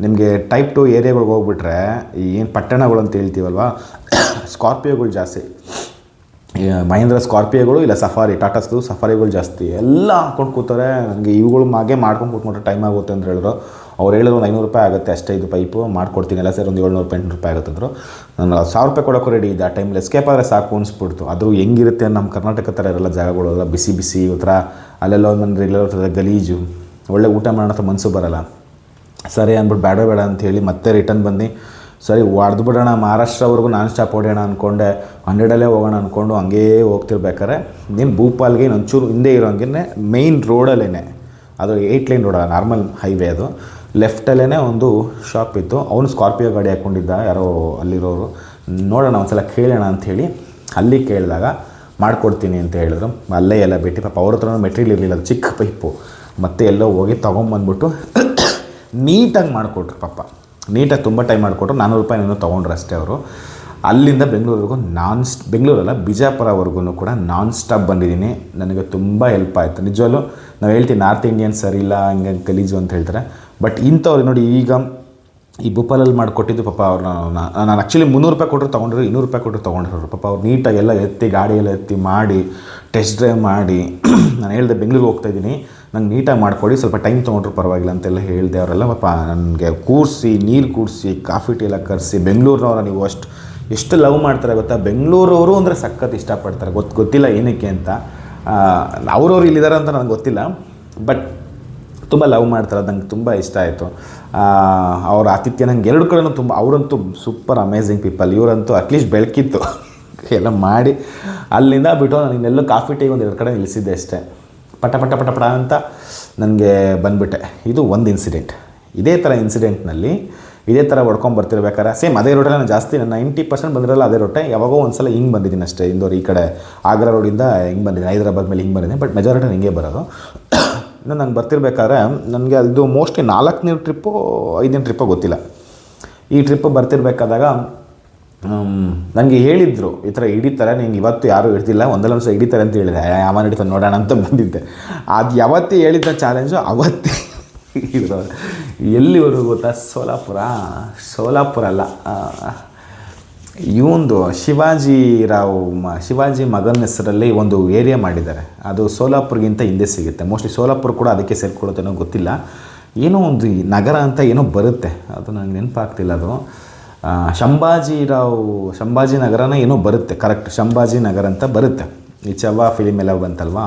ನಿಮಗೆ ಟೈಪ್ 2 ಏರಿಯಾಗಳಿಗೆ ಹೋಗ್ಬಿಟ್ರೆ ಏನು ಪಟ್ಟಣಗಳು ಅಂತ ಹೇಳ್ತೀವಲ್ವ, ಸ್ಕಾರ್ಪಿಯೋಗಳು ಜಾಸ್ತಿ. ಮಹೇಂದ್ರ ಸ್ಕಾರ್ಪಿಯೋಗಳು, ಇಲ್ಲ ಸಫಾರಿ, ಟಾಟಾಸ್ದು ಸಫಾರಿಗಳು ಜಾಸ್ತಿ. ಎಲ್ಲ ಹಾಕ್ಕೊಂಡು ಕೂತಾರೆ. ನನಗೆ ಇವುಗಳು ಮಾಗೆ ಮಾಡ್ಕೊಂಡು ಕೂತ್ಕೊಂಡ್ರೆ ಟೈಮ್ ಆಗುತ್ತೆ ಅಂತ ಹೇಳಿದ್ರು. ಅವ್ರು ಹೇಳಿದ್ರು ಒಂದು ₹500 ಆಗುತ್ತೆ ಅಷ್ಟೇ, ಇದು ಪೈಪು ಮಾಡ್ಕೊಡ್ತೀನಿ, ಎಲ್ಲ ಸೇರಿ ಒಂದು ₹700-800 ಆಗುತ್ತೆ ಅಂದರು. ನಾನು ₹1,000 ಕೊಡೋಕ್ಕೂ ರೆಡಿ ಇದೆ. ಆ ಟೈಮಲ್ಲಿ ಎಸ್ಕೇಪ್ ಆದರೆ ಸಾಕು ಅನಿಸ್ಬಿಡ್ತು. ಅದು ಹೆಂಗಿರುತ್ತೆ ನಮ್ಮ ಕರ್ನಾಟಕ ಥರ ಇರಲ್ಲ ಜಾಗಗಳು, ಎಲ್ಲ ಬಿಸಿ ಬಿಸಿ ಥರ, ಅಲ್ಲೆಲ್ಲ ಒಂದು ಇಲ್ಲೆಲ್ಲ ಗಲೀಜು, ಒಳ್ಳೆ ಊಟ ಮಾಡೋಣ ಅಂತ ಮನಸ್ಸು ಬರೋಲ್ಲ. ಸರಿ ಅಂದ್ಬಿಟ್ಟು ಬೇಡ ಅಂಥೇಳಿ ಮತ್ತೆ ರಿಟರ್ನ್ ಬಂದು, ಸರಿ ಹೊಡೆದು ಬಿಡೋಣ ಮಹಾರಾಷ್ಟ್ರವರೆಗೂ ನಾನ್ ಸ್ಟಾಪ್ ಹೊಡೆಯೋಣ ಅಂದ್ಕೊಂಡೆ. 100ಅಲ್ಲೇ ಹೋಗೋಣ ಅಂದ್ಕೊಂಡು ಹಂಗೇ ಹೋಗ್ತಿರ್ಬೇಕಾರೆ ನೀನು ಭೂಪಾಲ್ಗೆ ಒಂಚೂರು ಹಿಂದೆ ಇರೋಂಗೆ ಮೇಯ್ನ್ ರೋಡಲ್ಲೇ, ಅದು 8 ಲೈನ್ ರೋಡ, ನಾರ್ಮಲ್ ಹೈವೇ, ಅದು ಲೆಫ್ಟಲ್ಲೇ ಒಂದು ಶಾಪ್ ಇತ್ತು. ಅವನು ಸ್ಕಾರ್ಪಿಯೋ ಗಾಡಿ ಹಾಕ್ಕೊಂಡಿದ್ದ, ಯಾರೋ ಅಲ್ಲಿರೋರು. ನೋಡೋಣ ಒಂದ್ಸಲ ಕೇಳೋಣ ಅಂಥೇಳಿ ಅಲ್ಲಿ ಕೇಳಿದಾಗ ಮಾಡಿಕೊಡ್ತೀನಿ ಅಂತ ಹೇಳಿದ್ರು. ಅಲ್ಲೇ ಎಲ್ಲ ಬಿಟ್ಟು ಪಾಪ ಅವ್ರ ಹತ್ರ ಮೆಟೀರಿಯಲ್ ಇರಲಿಲ್ಲ, ಅದು ಚಿಕ್ಕ ಪೈಪು. ಮತ್ತೆ ಎಲ್ಲೋ ಹೋಗಿ ತೊಗೊಂಬಂದ್ಬಿಟ್ಟು ನೀಟಾಗಿ ಮಾಡಿಕೊಟ್ರು. ಪಾಪ ನೀಟಾಗಿ ತುಂಬ ಟೈಮ್ ಮಾಡಿಕೊಟ್ರು. ₹400 ಏನೋ ತೊಗೊಂಡ್ರು ಅಷ್ಟೇ ಅವರು. ಅಲ್ಲಿಂದ ಬೆಂಗಳೂರಿಗೂ ಬೆಂಗಳೂರಲ್ಲ ಬಿಜಾಪುರವರೆಗೂ ಕೂಡ ನಾನ್ ಸ್ಟಾಪ್ ಬಂದಿದ್ದೀನಿ. ನನಗೆ ತುಂಬ ಹೆಲ್ಪ್ ಆಯಿತು ನಿಜವಲ್ಲೂ. ನಾವು ಹೇಳ್ತೀವಿ ನಾರ್ತ್ ಇಂಡಿಯನ್ಸ್ ಸರಿ ಇಲ್ಲ, ಹಿಂಗೆ ಗಲೀಜು ಅಂತ ಹೇಳ್ತಾರೆ. ಬಟ್ ಇಂಥವ್ರು ನೋಡಿ, ಈಗ ಈ ಭೂಪಾಲಲ್ಲಿ ಮಾಡಿಕೊಟ್ಟಿದ್ದು ಪಾಪ ಅವ್ರನ್ನ ನಾನು ಆ್ಯಕ್ಚುಲಿ ₹300 ಕೊಟ್ಟರು ತೊಗೊಂಡ್ರು, ₹200 ಕೊಟ್ಟರು ತೊಗೊಂಡಿರೋರು. ಪಾಪ ಅವ್ರು ನೀಟಾಗಿ ಎಲ್ಲ ಎತ್ತಿ, ಗಾಡಿಯೆಲ್ಲ ಎತ್ತಿ ಮಾಡಿ, ಟೆಸ್ಟ್ ಡ್ರೈವ್ ಮಾಡಿ, ನಾನು ಹೇಳಿದೆ ಬೆಂಗಳೂರಿಗೆ ಹೋಗ್ತಾಯಿದ್ದೀನಿ, ನಂಗೆ ನೀಟಾಗಿ ಮಾಡಿಕೊಡಿ, ಸ್ವಲ್ಪ ಟೈಮ್ ತೊಗೊಂಡ್ರು ಪರವಾಗಿಲ್ಲ ಅಂತೆಲ್ಲ ಹೇಳಿದೆ. ಅವರೆಲ್ಲ ಪಾಪ ನನಗೆ ಕೂರಿಸಿ, ನೀರು ಕೂರಿಸಿ, ಕಾಫಿ ಟೀ ಎಲ್ಲ ಕರೆಸಿ, ಬೆಂಗಳೂರಿನವ್ರ ನೀವು ಎಷ್ಟು ಲವ್ ಮಾಡ್ತಾರೆ ಗೊತ್ತಾ. ಬೆಂಗಳೂರವರು ಅಂದರೆ ಸಖತ್ ಇಷ್ಟಪಡ್ತಾರೆ, ಗೊತ್ತಿಲ್ಲ ಏನಕ್ಕೆ ಅಂತ. ಅವ್ರವ್ರು ಇಲ್ಲಿದ್ದಾರೆ ಅಂತ ನನಗೆ ಗೊತ್ತಿಲ್ಲ, ಬಟ್ ತುಂಬ ಲವ್ ಮಾಡ್ತಾರೆ. ಅದು ನಂಗೆ ತುಂಬ ಇಷ್ಟ ಆಯಿತು. ಅವ್ರ ಆತಿಥ್ಯ ನಂಗೆ 2 ಕಡೆನೂ ತುಂಬ, ಅವರಂತೂ ಸೂಪರ್ ಅಮೇಝಿಂಗ್ ಪೀಪಲ್. ಇವರಂತೂ ಅಟ್ಲೀಸ್ಟ್ ಬೆಳಕಿತ್ತು ಎಲ್ಲ ಮಾಡಿ ಅಲ್ಲಿಂದ ಬಿಟ್ಟು ನಾನು ಇನ್ನೆಲ್ಲೋ ಕಾಫಿ ಟೀ 1-2 ಕಡೆ ನಿಲ್ಲಿಸಿದ್ದೆ ಅಷ್ಟೇ. ಪಟ ಅಂತ ನನಗೆ ಬಂದುಬಿಟ್ಟೆ. ಇದು ಒಂದು ಇನ್ಸಿಡೆಂಟ್. ಇದೇ ಥರ ಇನ್ಸಿಡೆಂಟ್ನಲ್ಲಿ ಇದೇ ಥರ ಹೊಡ್ಕೊಂಬರ್ತಿರ್ಬೇಕಾರೆ ಸೇಮ್ ಅದೇ ರೋಟಲ್ಲಿ ನಾನು ಜಾಸ್ತಿ, ನಾನು 90% ಬಂದಿರಲ್ಲ ಅದೇ ರೋಟೆ. ಯಾವಾಗೋ ಒಂದು ಸಲ ಹಿಂಗೆ ಬಂದಿದ್ದೀನಿ ಅಷ್ಟೇ, ಇಂದೋರ್ ಈ ಕಡೆ ಆಗ್ರಾ ರೋಡಿಂದ ಹಿಂಗೆ ಬಂದಿದ್ದೀನಿ, ಹೈದರಾಬಾದ್ ಮೇಲೆ ಹಿಂಗೆ ಬಂದಿದ್ದೀನಿ. ಬಟ್ ಮೆಜಾರಿಟಿ ಹಿಂಗೆ ಬರೋದು. ಇನ್ನು ನಂಗೆ ಬರ್ತಿರ್ಬೇಕಾದ್ರೆ ನನಗೆ ಅದು ಮೋಸ್ಟ್ಲಿ 4ನೇ ಟ್ರಿಪ್ಪು 5ನೇ ಟ್ರಿಪ್ಪೋ ಗೊತ್ತಿಲ್ಲ. ಈ ಟ್ರಿಪ್ಪು ಬರ್ತಿರ್ಬೇಕಾದಾಗ ನನಗೆ ಹೇಳಿದ್ರು ಈ ಥರ ಹಿಡಿತಾರೆ, ನಿಂಗೆ ಇವತ್ತು ಯಾರೂ ಹಿಡ್ದಿಲ್ಲ, ಒಂದಲ್ಲ ಒಂದು ಸಲ ಹಿಡಿತಾರೆ ಅಂತ ಹೇಳಿದೆ. ಯಾವಾಗ ಹಿಡಿತಾರೆ ನೋಡೋಣ ಅಂತ ಬಂದಿದ್ದೆ. ಅದು ಯಾವತ್ತೇ ಹೇಳಿದ್ದ ಚಾಲೆಂಜು ಅವತ್ತೇ ಹಿಡಿದವ್ರು. ಎಲ್ಲಿವರೆಗೂ ಗೊತ್ತಾ, ಸೋಲಾಪುರ ಅಲ್ಲ, ಇವೊಂದು ಶಿವಾಜಿ ಮಗನ ಹೆಸರಲ್ಲಿ ಒಂದು ಏರಿಯಾ ಮಾಡಿದ್ದಾರೆ. ಅದು ಸೋಲಾಪುರ್ಗಿಂತ ಹಿಂದೆ ಸಿಗುತ್ತೆ. ಮೋಸ್ಟ್ಲಿ ಸೋಲಾಪುರ ಕೂಡ ಅದಕ್ಕೆ ಸೇರಿಕೊಳ್ಳುತ್ತೇನೋ ಗೊತ್ತಿಲ್ಲ. ಏನೋ ಒಂದು ನಗರ ಅಂತ ಏನೋ ಬರುತ್ತೆ, ಅದು ನನಗೆ ನೆನಪಾಗ್ತಿಲ್ಲ. ಅದು ಸಂಭಾಜಿನಗರನ ಏನೋ ಬರುತ್ತೆ, ಕರೆಕ್ಟ್, ಸಂಭಾಜಿನಗರ ಅಂತ ಬರುತ್ತೆ. ಈ ಚವ್ವ ಫಿಲಿಮ್ ಎಲ್ಲ ಬಂತಲ್ವ,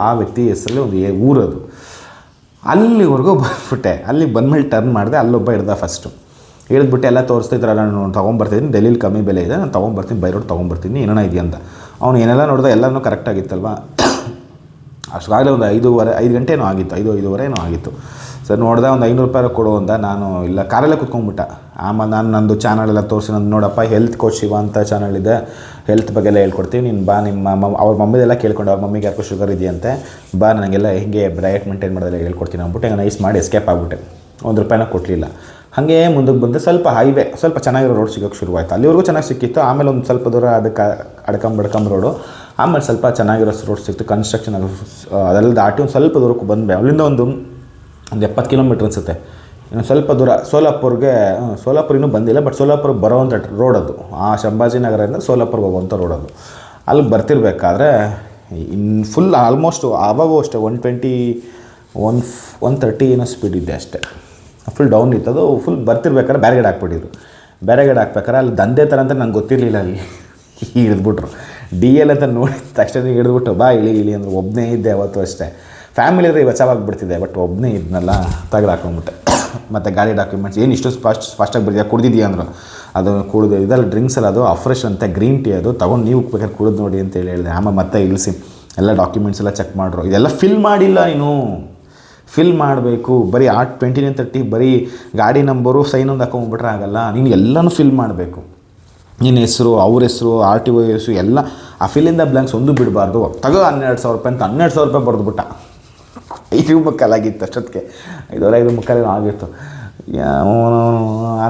ಆ ವ್ಯಕ್ತಿ ಹೆಸರಲ್ಲಿ ಒಂದು ಊರದು. ಅಲ್ಲಿವರೆಗೂ ಬಂದ್ಬಿಟ್ಟೆ. ಅಲ್ಲಿ ಬಂದಮೇಲೆ ಟರ್ನ್ ಮಾಡಿದೆ, ಅಲ್ಲೊಬ್ಬ ಹಿಡ್ದ ಫಸ್ಟು. ಹೇಳಿದ್ಬಿಟ್ಟು ಎಲ್ಲ ತೋರಿಸ್ತಿದ್ರೆ ನಾನು ತೊಗೊಂಬರ್ತಿದ್ದೀನಿ, ಡೆಲ್ಲಿಲಿ ಕಮ್ಮಿ ಬೆಲೆ ಇದೆ, ನಾನು ತೊಗೊಂಬರ್ತೀನಿ, ಬೈ ರೋಡ್ ತೊಗೊಂಬರ್ತೀನಿ, ಏನೇನೋ ಇದೆಯಾ ಅಂತ. ಅವನು ಏನೆಲ್ಲ ನೋಡಿದೆ ಎಲ್ಲನೂ ಕರೆಕ್ಟಾಗಿತ್ತಲ್ವ. ಅಷ್ಟಾಗಲೇ ಒಂದು 5 ಗಂಟೆನೋ ಆಗಿತ್ತು, 5:30 ಏನೋ ಆಗಿತ್ತು. ಸರ್ ನೋಡಿದೆ, ಒಂದು ₹500 ಕೊಡು ಅಂತ. ನಾನು ಇಲ್ಲ, ಕಾರಲ್ಲೇ ಕುತ್ಕೊಂಡ್ಬಿಟ್ಟ. ಆಮೇಲೆ ನಾನು ನಂದು ಚಾನಲೆಲ್ಲ ತೋರಿಸಿ, ನಾನು ನೋಡಪ್ಪ ಹೆಲ್ತ್ ಕೋಚ್ ಶಿವ ಅಂತ ಚಾನಲ್ ಇದೆ, ಹೆಲ್ತ್ ಬಗ್ಗೆ ಎಲ್ಲ ಹೇಳ್ಕೊಡ್ತೀವಿ, ನೀನು ಬಾ, ಅವ್ರ ಮಮ್ಮಿದೆಲ್ಲ ಕೇಳ್ಕೊಂಡು, ಅವ್ರ ಮಮ್ಮಿಗೆ ಯಾಕೋ ಶುಗರ್ ಇದೆಯಂತೆ, ಬಾ ನನಗೆಲ್ಲ ಹೇಗೆ ಡಯಟ್ ಮೇಂಟೈನ್ ಮಾಡೋದೆಲ್ಲ ಹೇಳ್ಕೊಡ್ತೀನಿ ಅಂದ್ಬಿಟ್ಟು ನೈಸ್ ಮಾಡಿ ಎಸ್ಕೇಪ್ ಆಗಿಬಿಟ್ಟೆ. ₹1 ಕೊಡಲಿಲ್ಲ. ಹಾಗೆ ಮುಂದಕ್ಕೆ ಬಂದರೆ ಸ್ವಲ್ಪ ಹೈವೇ ಸ್ವಲ್ಪ ಚೆನ್ನಾಗಿರೋ ರೋಡ್ ಸಿಗೋಕ್ಕೆ ಶುರುವಾಯಿತು. ಅಲ್ಲಿವರೆಗೂ ಚೆನ್ನಾಗಿ ಸಿಕ್ಕಿತ್ತು. ಆಮೇಲೆ ಒಂದು ಸ್ವಲ್ಪ ದೂರ ಅದಕ್ಕೆ ಅಡ್ಕಂಬಡ್ಕಂಬ ರೋಡು, ಆಮೇಲೆ ಸ್ವಲ್ಪ ಚೆನ್ನಾಗಿರೋ ರೋಡ್ ಸಿಕ್ತು. ಕನ್ಸ್ಟ್ರಕ್ಷನ್ ಅದೆಲ್ಲ ದಾಟಿ ಒಂದು ಸ್ವಲ್ಪ ದೂರಕ್ಕೆ ಬಂದೆ. ಅಲ್ಲಿಂದ ಒಂದು 70 ಕಿಲೋಮೀಟ್ರ್ ಅನಿಸುತ್ತೆ. ಇನ್ನು ಸ್ವಲ್ಪ ದೂರ ಸೋಲಾಪುರ ಇನ್ನೂ ಬಂದಿಲ್ಲ, ಬಟ್ ಸೋಲಾಪುರಕ್ಕೆ ಬರೋವಂಥ ರೋಡ್ ಅದು. ಆ ಸಂಭಾಜಿನಗರದಿಂದ ಸೋಲಾಪುರಕ್ಕೆ ಹೋಗುವಂಥ ರೋಡ್ ಅದು. ಅಲ್ಲಿ ಬರ್ತಿರ್ಬೇಕಾದ್ರೆ ಫುಲ್ ಆಲ್ಮೋಸ್ಟ್ ಆವಾಗೂ ಅಷ್ಟೇ 120 130 ಏನೋ ಸ್ಪೀಡ್ ಇದೆ ಅಷ್ಟೇ. ಫುಲ್ ಡೌನ್ ಇತ್ತು ಅದು. ಫುಲ್ ಬರ್ತಿರ್ಬೇಕಾದ್ರೆ ಬ್ಯಾರಿಗೇಡ್ ಹಾಕ್ಬಿಟ್ಟಿದ್ರು. ಬ್ಯಾರಿಗೇಡ್ ಹಾಕ್ಬೇಕಾರೆ ಅಲ್ಲಿ ದಂಧೆ ಥರ ಅಂತ ನಂಗೆ ಗೊತ್ತಿರಲಿಲ್ಲ. ಅಲ್ಲಿ ಹಿಡಿದ್ಬಿಟ್ರು DL ಅಂತ ನೋಡಿದ ತಕ್ಷಣ ಹಿಡಿದ್ಬಿಟ್ಟು ಬಾ ಇಳಿ ಅಂದ್ರೆ ಒಬ್ಬನೇ ಇದ್ದೆ ಅವತ್ತು ಅಷ್ಟೇ. ಫ್ಯಾಮಿಲಿ ಇದ್ರೆ ಬಚಾವಾಗ್ಬಿಡ್ತಿದ್ದೆ, ಬಟ್ ಒಬ್ಬನೇ ಇದ್ನಲ್ಲ ಹಾಕೊಂಡ್ಬಿಟ್ಟೆ. ಮತ್ತು ಗಾಡಿ ಡಾಕ್ಯುಮೆಂಟ್ಸ್ ಏನು ಇಷ್ಟು ಫಾಸ್ಟಾಗಿ ಬರ್ತೀಯ, ಕುಡ್ದಿದ್ಯಾ ಅಂದರು. ಅದು ಕುಡಿದು ಇದೆಲ್ಲ ಡ್ರಿಂಕ್ಸ್ ಅಲ್ಲ, ಅದು ಅಫ್ರೆಶ್ ಅಂತ ಗ್ರೀನ್ ಟೀ, ಅದು ತೊಗೊಂಡು ನೀವು ಬೇಕಾದ್ರೆ ಕುಡಿದು ನೋಡಿ ಅಂತೇಳಿ ಹೇಳಿದೆ. ಆಮೇಲೆ ಮತ್ತೆ ಇಳಿಸಿ ಎಲ್ಲ ಡಾಕ್ಯುಮೆಂಟ್ಸ್ ಎಲ್ಲ ಚೆಕ್ ಮಾಡ್ರು. ಇದೆಲ್ಲ ಫಿಲ್ ಮಾಡಿಲ್ಲ, ನೀನು ಫಿಲ್ ಮಾಡಬೇಕು. ಬರೀ 2930 ಬರೀ ಗಾಡಿ ನಂಬರು ಸೈನ್ ಒಂದು ಹಾಕೊಂಡ್ಬಿಟ್ರೆ ಆಗಲ್ಲ, ನೀನು ಎಲ್ಲನೂ ಫಿಲ್ ಮಾಡಬೇಕು. ನಿನ್ನ ಹೆಸರು, ಅವ್ರ ಹೆಸರು, RTO ಹೆಸರು ಎಲ್ಲ ಆ ಫಿಲ್ಲಿಂದ ಬ್ಲ್ಯಾಂಕ್ಸ್ ಒಂದು ಬಿಡಬಾರ್ದು. ತಗೋ 12,000 ರೂಪಾಯಿ ಅಂತ 12,000 ರೂಪಾಯಿ ಬರೆದ್ಬಿಟ್ಟ. 5 ಮುಕ್ಕಾಲಾಗಿತ್ತು ಅಷ್ಟೊತ್ತಿಗೆ, 5 ಮುಕ್ಕಾಲೇನೋ ಆಗಿತ್ತು.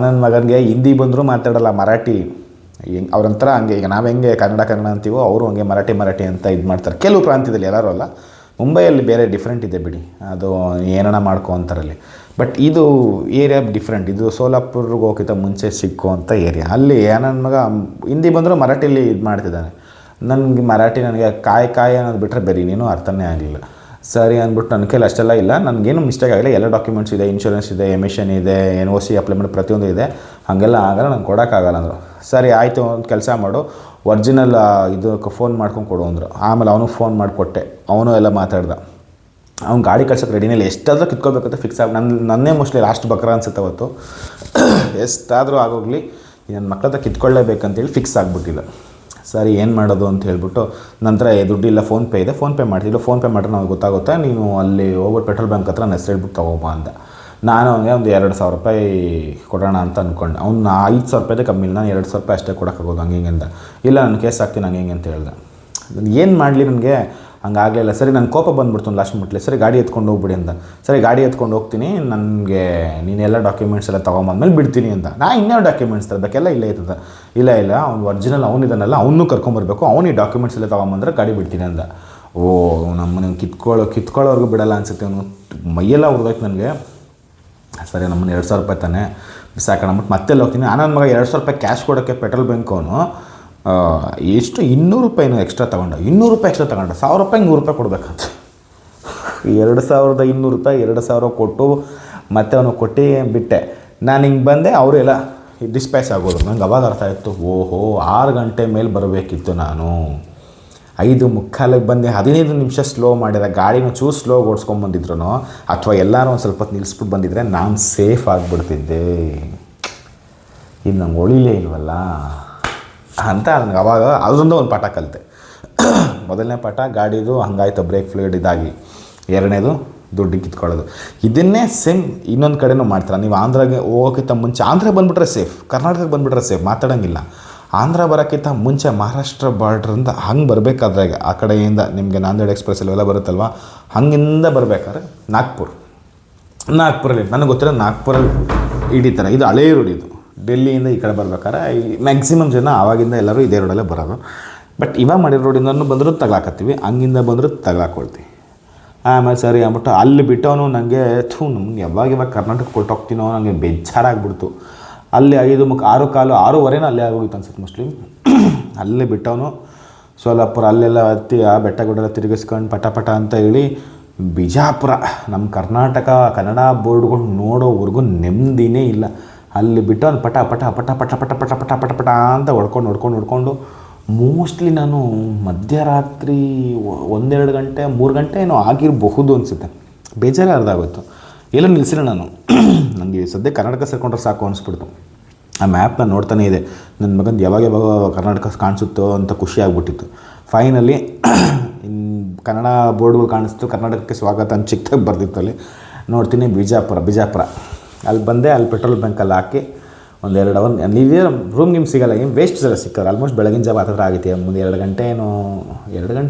ನನ್ನ ಮಗನಿಗೆ ಹಿಂದಿ ಬಂದರೂ ಮಾತಾಡಲ್ಲ, ಮರಾಠಿ ಅವ್ರಂತರ ಹಂಗೆ. ಈಗ ನಾವು ಹೆಂಗೆ ಕನ್ನಡ ಅಂತೀವೋ ಅವರು ಹಂಗೆ ಮರಾಠಿ ಅಂತ ಇದು ಮಾಡ್ತಾರೆ. ಕೆಲವು ಪ್ರಾಂತ್ಯದಲ್ಲಿ, ಎಲ್ಲರೂ ಅಲ್ಲ. ಮುಂಬೈಯಲ್ಲಿ ಬೇರೆ ಡಿಫ್ರೆಂಟ್ ಇದೆ ಬಿಡಿ, ಅದು ಏನನ ಮಾಡ್ಕೊ ಅಂತಾರಲ್ಲಿ. ಬಟ್ ಇದು ಏರಿಯಾ ಡಿಫ್ರೆಂಟ್. ಇದು ಸೋಲಾಪುರ್ಗೆ ಹೋಗೋಕ್ಕಿಂತ ಮುಂಚೆ ಸಿಕ್ಕುವಂಥ ಏರಿಯಾ. ಅಲ್ಲಿ ನನ್ನ ಮಗ ಹಿಂದಿ ಬಂದರೂ ಮರಾಠಿಲಿ ಇದು ಮಾಡ್ತಿದ್ದಾನೆ. ನನಗೆ ಮರಾಠಿ ನನಗೆ ಕಾಯಿ ಅನ್ನೋದು ಬಿಟ್ಟರೆ ಬೇರೆ ಇನ್ನೇನು ಅರ್ಥನೇ ಆಗಲಿಲ್ಲ. ಸರಿ ಅಂದ್ಬಿಟ್ಟು ನನ್ನ ಕೈಲಿ ಅಷ್ಟೆಲ್ಲ ಇಲ್ಲ, ನನಗೇನು ಮಿಸ್ಟೇಕ್ ಆಗಿಲ್ಲ. ಎಲ್ಲ ಡಾಕ್ಯುಮೆಂಟ್ಸ್ ಇದೆ, ಇನ್ಶೂರೆನ್ಸ್ ಇದೆ, ಎಮಿಷನ್ ಇದೆ, NOC ಅಪ್ಲೈ ಮಾಡಿ ಪ್ರತಿಯೊಂದು ಇದೆ. ಹಾಗೆಲ್ಲ ಆಗಲ್ಲ, ನಂಗೆ ಕೊಡೋಕ್ಕಾಗಲ್ಲ ಅಂದರು. ಸರಿ ಆಯಿತು, ಒಂದು ಕೆಲಸ ಮಾಡು, ಒರಿಜಿನಲ್ ಇದಕ್ಕೆ ಫೋನ್ ಮಾಡ್ಕೊಂಡು ಕೊಡು ಅಂದರು. ಆಮೇಲೆ ಅವನಿಗೆ ಫೋನ್ ಮಾಡಿಕೊಟ್ಟೆ. ಅವನು ಎಲ್ಲ ಮಾತಾಡ್ದ. ಅವ್ನು ಗಾಡಿ ಕಳ್ಸೋಕ್ಕೆ ರೆಡಿನೇ. ಎಷ್ಟಾದರೂ ಕಿತ್ಕೋಬೇಕಂತ ಫಿಕ್ಸ್ ಆಗಿ ನನ್ನೇ ಮೋಸ್ಟ್ಲಿ ಲಾಸ್ಟ್ ಬಕ್ರ ಅನ್ಸುತ್ತೆ ಅವತ್ತು. ಎಷ್ಟಾದರೂ ಆಗೋಗಲಿ ನನ್ನ ಮಕ್ಳ ಹತ್ರ ಕಿತ್ಕೊಳ್ಳೇಬೇಕಂತೇಳಿ ಫಿಕ್ಸ್ ಆಗಿಬಿಟ್ಟಿಲ್ಲ. ಸರಿ ಏನು ಮಾಡೋದು ಅಂತ ಹೇಳ್ಬಿಟ್ಟು, ನಂತರ ದುಡ್ಡಿಲ್ಲ, ಫೋನ್ಪೇ ಇದೆ, ಫೋನ್ಪೇ ಮಾಡ್ತಿಲ್ಲ. ಫೋನ್ಪೇ ಮಾಡಿದ್ರೆ ನನಗೆ ಗೊತ್ತಾಗುತ್ತೆ, ನೀನು ಅಲ್ಲಿ ಹೋಗ್ಬಿಟ್ಟು ಪೆಟ್ರೋಲ್ ಬಂಕ್ ಹತ್ರ ನನ್ನ ಹೆಸರು ಹೇಳ್ಬಿಟ್ಟು ತೊಗೊಬ ಅಂದ. ನಾನು ಅವನಿಗೆ ಒಂದು 2,000 ರೂಪಾಯಿ ಕೊಡೋಣ ಅಂತ ಅಂದ್ಕೊಂಡೆ. ಅವ್ನು 5,000 ರೂಪಾಯಿದೇ ಕಮ್ಮಿ ಇಲ್ಲ, ನಾನು 2,000 ರೂಪಾಯಿ ಅಷ್ಟೇ ಕೊಡೋಕ್ಕಾಗೋದು ಹಂಗೆ ಅಂತ. ಇಲ್ಲ, ನಾನು ಕೇಸ್ ಹಾಕ್ತೀನಿ ಹಂಗೆ ಅಂತ ಹೇಳ್ದೆ. ಏನು ಮಾಡಲಿ, ನನಗೆ ಹಂಗಾಗಲಿಲ್ಲ. ಸರಿ, ನನ್ನ ಕೋಪ ಬಂದುಬಿಡ್ತು ಲಾಸ್ಟ್ ಮುಟ್ಲಿ. ಸರಿ ಗಾಡಿ ಎತ್ಕೊಂಡು ಹೋಗ್ಬಿಡಿ ಅಂತ. ಸರಿ ಗಾಡಿ ಎತ್ಕೊಂಡು ಹೋಗ್ತೀನಿ, ನನಗೆ ನೀನೆಲ್ಲ ಡಾಕ್ಯುಮೆಂಟ್ಸ್ ಎಲ್ಲ ತೊಗೊಂಬಂದ್ಮೇಲೆ ಬಿಡ್ತೀನಿ ಅಂತ. ಇನ್ನೇನು ಡಾಕ್ಯುಮೆಂಟ್ಸ್ ತರಬೇಕೆಲ್ಲ ಇಲ್ಲೇ ಇರ್ತದೆ. ಇಲ್ಲ ಅವ್ನು ಒರಿಜಿನಲ್ ಅವನಿದ್ದಾನಲ್ಲ, ಅವನು ಕರ್ಕೊಂಬರ್ಬೇಕು, ಅವನಿಗೆ ಡಾಕ್ಯುಮೆಂಟ್ಸ್ ಎಲ್ಲ ತೊಗೊಂಬಂದ್ರೆ ಗಾಡಿ ಬಿಡ್ತೀನಿ ಅಂದ. ನಮ್ಮನೆ ಕಿತ್ಕೊಳ್ಳೋರ್ಗೂ ಬಿಡಲ್ಲ ಅನ್ಸುತ್ತೆ. ಅವನು ಮೈಯೆಲ್ಲ ಹುರಿದೋಯ್ತು ನನಗೆ. ಸರಿ, ನಮ್ಮನ್ನು 2,000 ರೂಪಾಯಿ ತಾನೆ ಬಿಸಾಕೋಣ ಅಂದ್ಬಿಟ್ಟು ಮತ್ತೆಲ್ಲ ಹೋಗ್ತೀನಿ. ನನ್ನ ಮಗ 2,000 ರೂಪಾಯಿ ಕ್ಯಾಶ್ ಕೊಡೋಕ್ಕೆ ಪೆಟ್ರೋಲ್ ಬಂಕ್ ಅವನು ಎಷ್ಟು 200 ರೂಪಾಯಿನೂ ಎಕ್ಸ್ಟ್ರಾ ತೊಗೊಂಡ. 200 ರೂಪಾಯಿ ಎಕ್ಸ್ಟ್ರಾ ತೊಗೊಂಡ. 1,000 ರೂಪಾಯಿಗೆ 100 ರೂಪಾಯಿ ಕೊಡಬೇಕಂತ. 2,200 ರೂಪಾಯಿ 2,000 ಕೊಟ್ಟು ಮತ್ತೆ ಅವನು ಕೊಟ್ಟು ಬಿಟ್ಟೆ. ನಾನು ಹಿಂಗೆ ಬಂದೆ, ಅವರು ಎಲ್ಲ ಡಿಸ್ಪ್ಯಾಚ್ ಆಗೋದು. ನಂಗೆ ಅವಾಗ ಅರ್ಥ ಆಯಿತು, 6 ಗಂಟೆ ಮೇಲೆ ಬರಬೇಕಿತ್ತು ನಾನು. 5:45 ಬಂದೆ. 15 ನಿಮಿಷ ಸ್ಲೋ ಮಾಡಿದ ಗಾಡಿನ ಚೂರು ಸ್ಲೋ ಓಡಿಸ್ಕೊಂಬಂದಿದ್ರು, ಅಥವಾ ಎಲ್ಲರೂ ಒಂದು ಸ್ವಲ್ಪ ಹೊತ್ತು ನಿಲ್ಲಿಸ್ಬಿಟ್ಟು ಬಂದಿದ್ರೆ ನಾನು ಸೇಫ್ ಆಗಿಬಿಡ್ತಿದ್ದೆ. ಇದು ನಂಗೆ ಒಳಿಲೇ ಇಲ್ವಲ್ಲ ಅಂತ ನನಗೆ ಅವಾಗ ಅದರಿಂದ ಒಂದು ಪಾಠ ಕಲಿತೆ. ಮೊದಲನೇ ಪಾಠ ಗಾಡಿದು ಹಂಗಾಯ್ತು, ಬ್ರೇಕ್ ಫ್ಲೂಯಿಡ್ ಇದಾಗಿ. ಎರಡನೇದು ದುಡ್ಡು ಕಿತ್ಕೊಳ್ಳೋದು. ಇದನ್ನೇ ಸೇಮ್ ಇನ್ನೊಂದು ಕಡೆನೂ ಮಾಡ್ತಾರೆ. ನೀವು ಆಂಧ್ರಾಗೆ ಹೋಗೋಕ್ಕಿಂತ ಮುಂಚೆ, ಆಂಧ್ರ ಬಂದುಬಿಟ್ರೆ ಸೇಫ್, ಕರ್ನಾಟಕಕ್ಕೆ ಬಂದುಬಿಟ್ರೆ ಸೇಫ್, ಮಾತಾಡೋಂಗಿಲ್ಲ. ಆಂಧ್ರ ಬರೋಕ್ಕಿಂತ ಮುಂಚೆ ಮಹಾರಾಷ್ಟ್ರ ಬಾರ್ಡ್ರಿಂದ ಹಂಗೆ ಬರಬೇಕಾದ್ರೆ, ಆ ಕಡೆಯಿಂದ ನಿಮಗೆ ನಾಂದೇಡ್ ಎಕ್ಸ್ಪ್ರೆಸ್ ಎಲ್ಲ ಬರುತ್ತಲ್ವ, ಹಂಗಿಂದ ಬರಬೇಕಾದ್ರೆ ನಾಗ್ಪುರಲ್ಲಿ ನನಗೆ ಗೊತ್ತಿರೋ ನಾಗ್ಪುರಲ್ಲಿ ಹಿಡಿತಾರೆ. ಇದು ಹಳೇ ರೋಡ್. ಇದು ಡೆಲ್ಲಿಯಿಂದ ಈ ಕಡೆ ಬರ್ಬೇಕಾದ್ರೆ ಮ್ಯಾಕ್ಸಿಮಮ್ ಜನ ಆವಾಗಿಂದ ಎಲ್ಲರೂ ಇದೇ ರೋಡಲ್ಲೇ ಬರೋದು. ಬಟ್ ಇವಾಗ ಮಾಡಿರೋ ರೋಡಿಂದನೂ ಬಂದರೂ ತಗ್ಲಾಕತ್ತೀವಿ, ಹಂಗಿಂದ ಬಂದರೂ ತಗ್ಲಾಕೊಳ್ತೀವಿ. ಆಮೇಲೆ ಸರಿ ಅಂದ್ಬಿಟ್ಟು ಅಲ್ಲಿ ಬಿಟ್ಟವನು ನನಗೆ ನಮ್ಗೆ ಯಾವಾಗ ಕರ್ನಾಟಕ ಕೊಟ್ಟೋಗ್ತೀನೋ ನನಗೆ ಬೇಜಾರಾಗ್ಬಿಡ್ತು. ಅಲ್ಲಿ 6:15 ಅಲ್ಲೇ ಆಗೋಗಿತ್ತು ಅನ್ಸುತ್ತೆ ಮೋಸ್ಟ್ಲಿ. ಅಲ್ಲೇ ಬಿಟ್ಟವನು ಸೋಲಾಪುರ ಅಲ್ಲೆಲ್ಲ ಹತ್ತಿ ಆ ಬೆಟ್ಟ ಗುಡ್ಡೆಲ್ಲ ತಿರುಗಿಸ್ಕೊಂಡು ಪಟ ಅಂತ ಹೇಳಿ ಬಿಜಾಪುರ, ನಮ್ಮ ಕರ್ನಾಟಕ ಕನ್ನಡ ಬೋರ್ಡ್ಗಳು ನೋಡೋವರೆಗೂ ನೆಮ್ಮದಿನೇ ಇಲ್ಲ. ಅಲ್ಲಿ ಬಿಟ್ಟವನು ಪಟ ಅಂತ ಹೊಡ್ಕೊಂಡು ಮೋಸ್ಟ್ಲಿ ನಾನು ಮಧ್ಯರಾತ್ರಿ 1-2 ಗಂಟೆ 3 ಗಂಟೆ ಏನೋ ಆಗಿರಬಹುದು ಅನಿಸುತ್ತೆ. ಬೇಜಾರೇ ಅರ್ಧಾಗೋಯ್ತು. ಎಲ್ಲ ನಿಲ್ಲಿಸಿಲ್ಲ ನಾನು. ನನಗೆ ಸದ್ಯ ಕರ್ನಾಟಕ ಸೇರ್ಕೊಂಡ್ರೆ ಸಾಕು ಅನಿಸ್ಬಿಡ್ತು. ಆ ಮ್ಯಾಪ್ನ ನೋಡ್ತಾನೇ ಇದೆ, ನನ್ನ ಮಗಂದು ಯಾವಾಗ ಕರ್ನಾಟಕ ಕಾಣಿಸುತ್ತೋ ಅಂತ ಖುಷಿ ಆಗ್ಬಿಟ್ಟಿತ್ತು. ಫೈನಲಿ ಕನ್ನಡ ಬೋರ್ಡ್ಗಳು ಕಾಣಿಸ್ತು, ಕರ್ನಾಟಕಕ್ಕೆ ಸ್ವಾಗತ ಅಂತ ಚಿಕ್ಕದಾಗಿ ಬರ್ದಿತ್ತು. ಅಲ್ಲಿ ನೋಡ್ತೀನಿ ಬಿಜಾಪುರ. ಅಲ್ಲಿ ಬಂದೆ. ಅಲ್ಲಿ ಪೆಟ್ರೋಲ್ ಬಂಕಲ್ಲಿ ಹಾಕಿ 1-2 ಅವರ್ ಅಲ್ಲಿ ರೂಮ್ ಸಿಗೋಲ್ಲ, ಏನು ವೇಸ್ಟ್ ಸಲ ಸಿಕ್ಕೋರು. ಆಲ್ಮೋಸ್ಟ್ ಬೆಳಗಿನ ಜಾವ ಹತ್ತಿರ ಆಗಿತ್ತು. ಮುಂದೆ 2 ಗಂಟೆ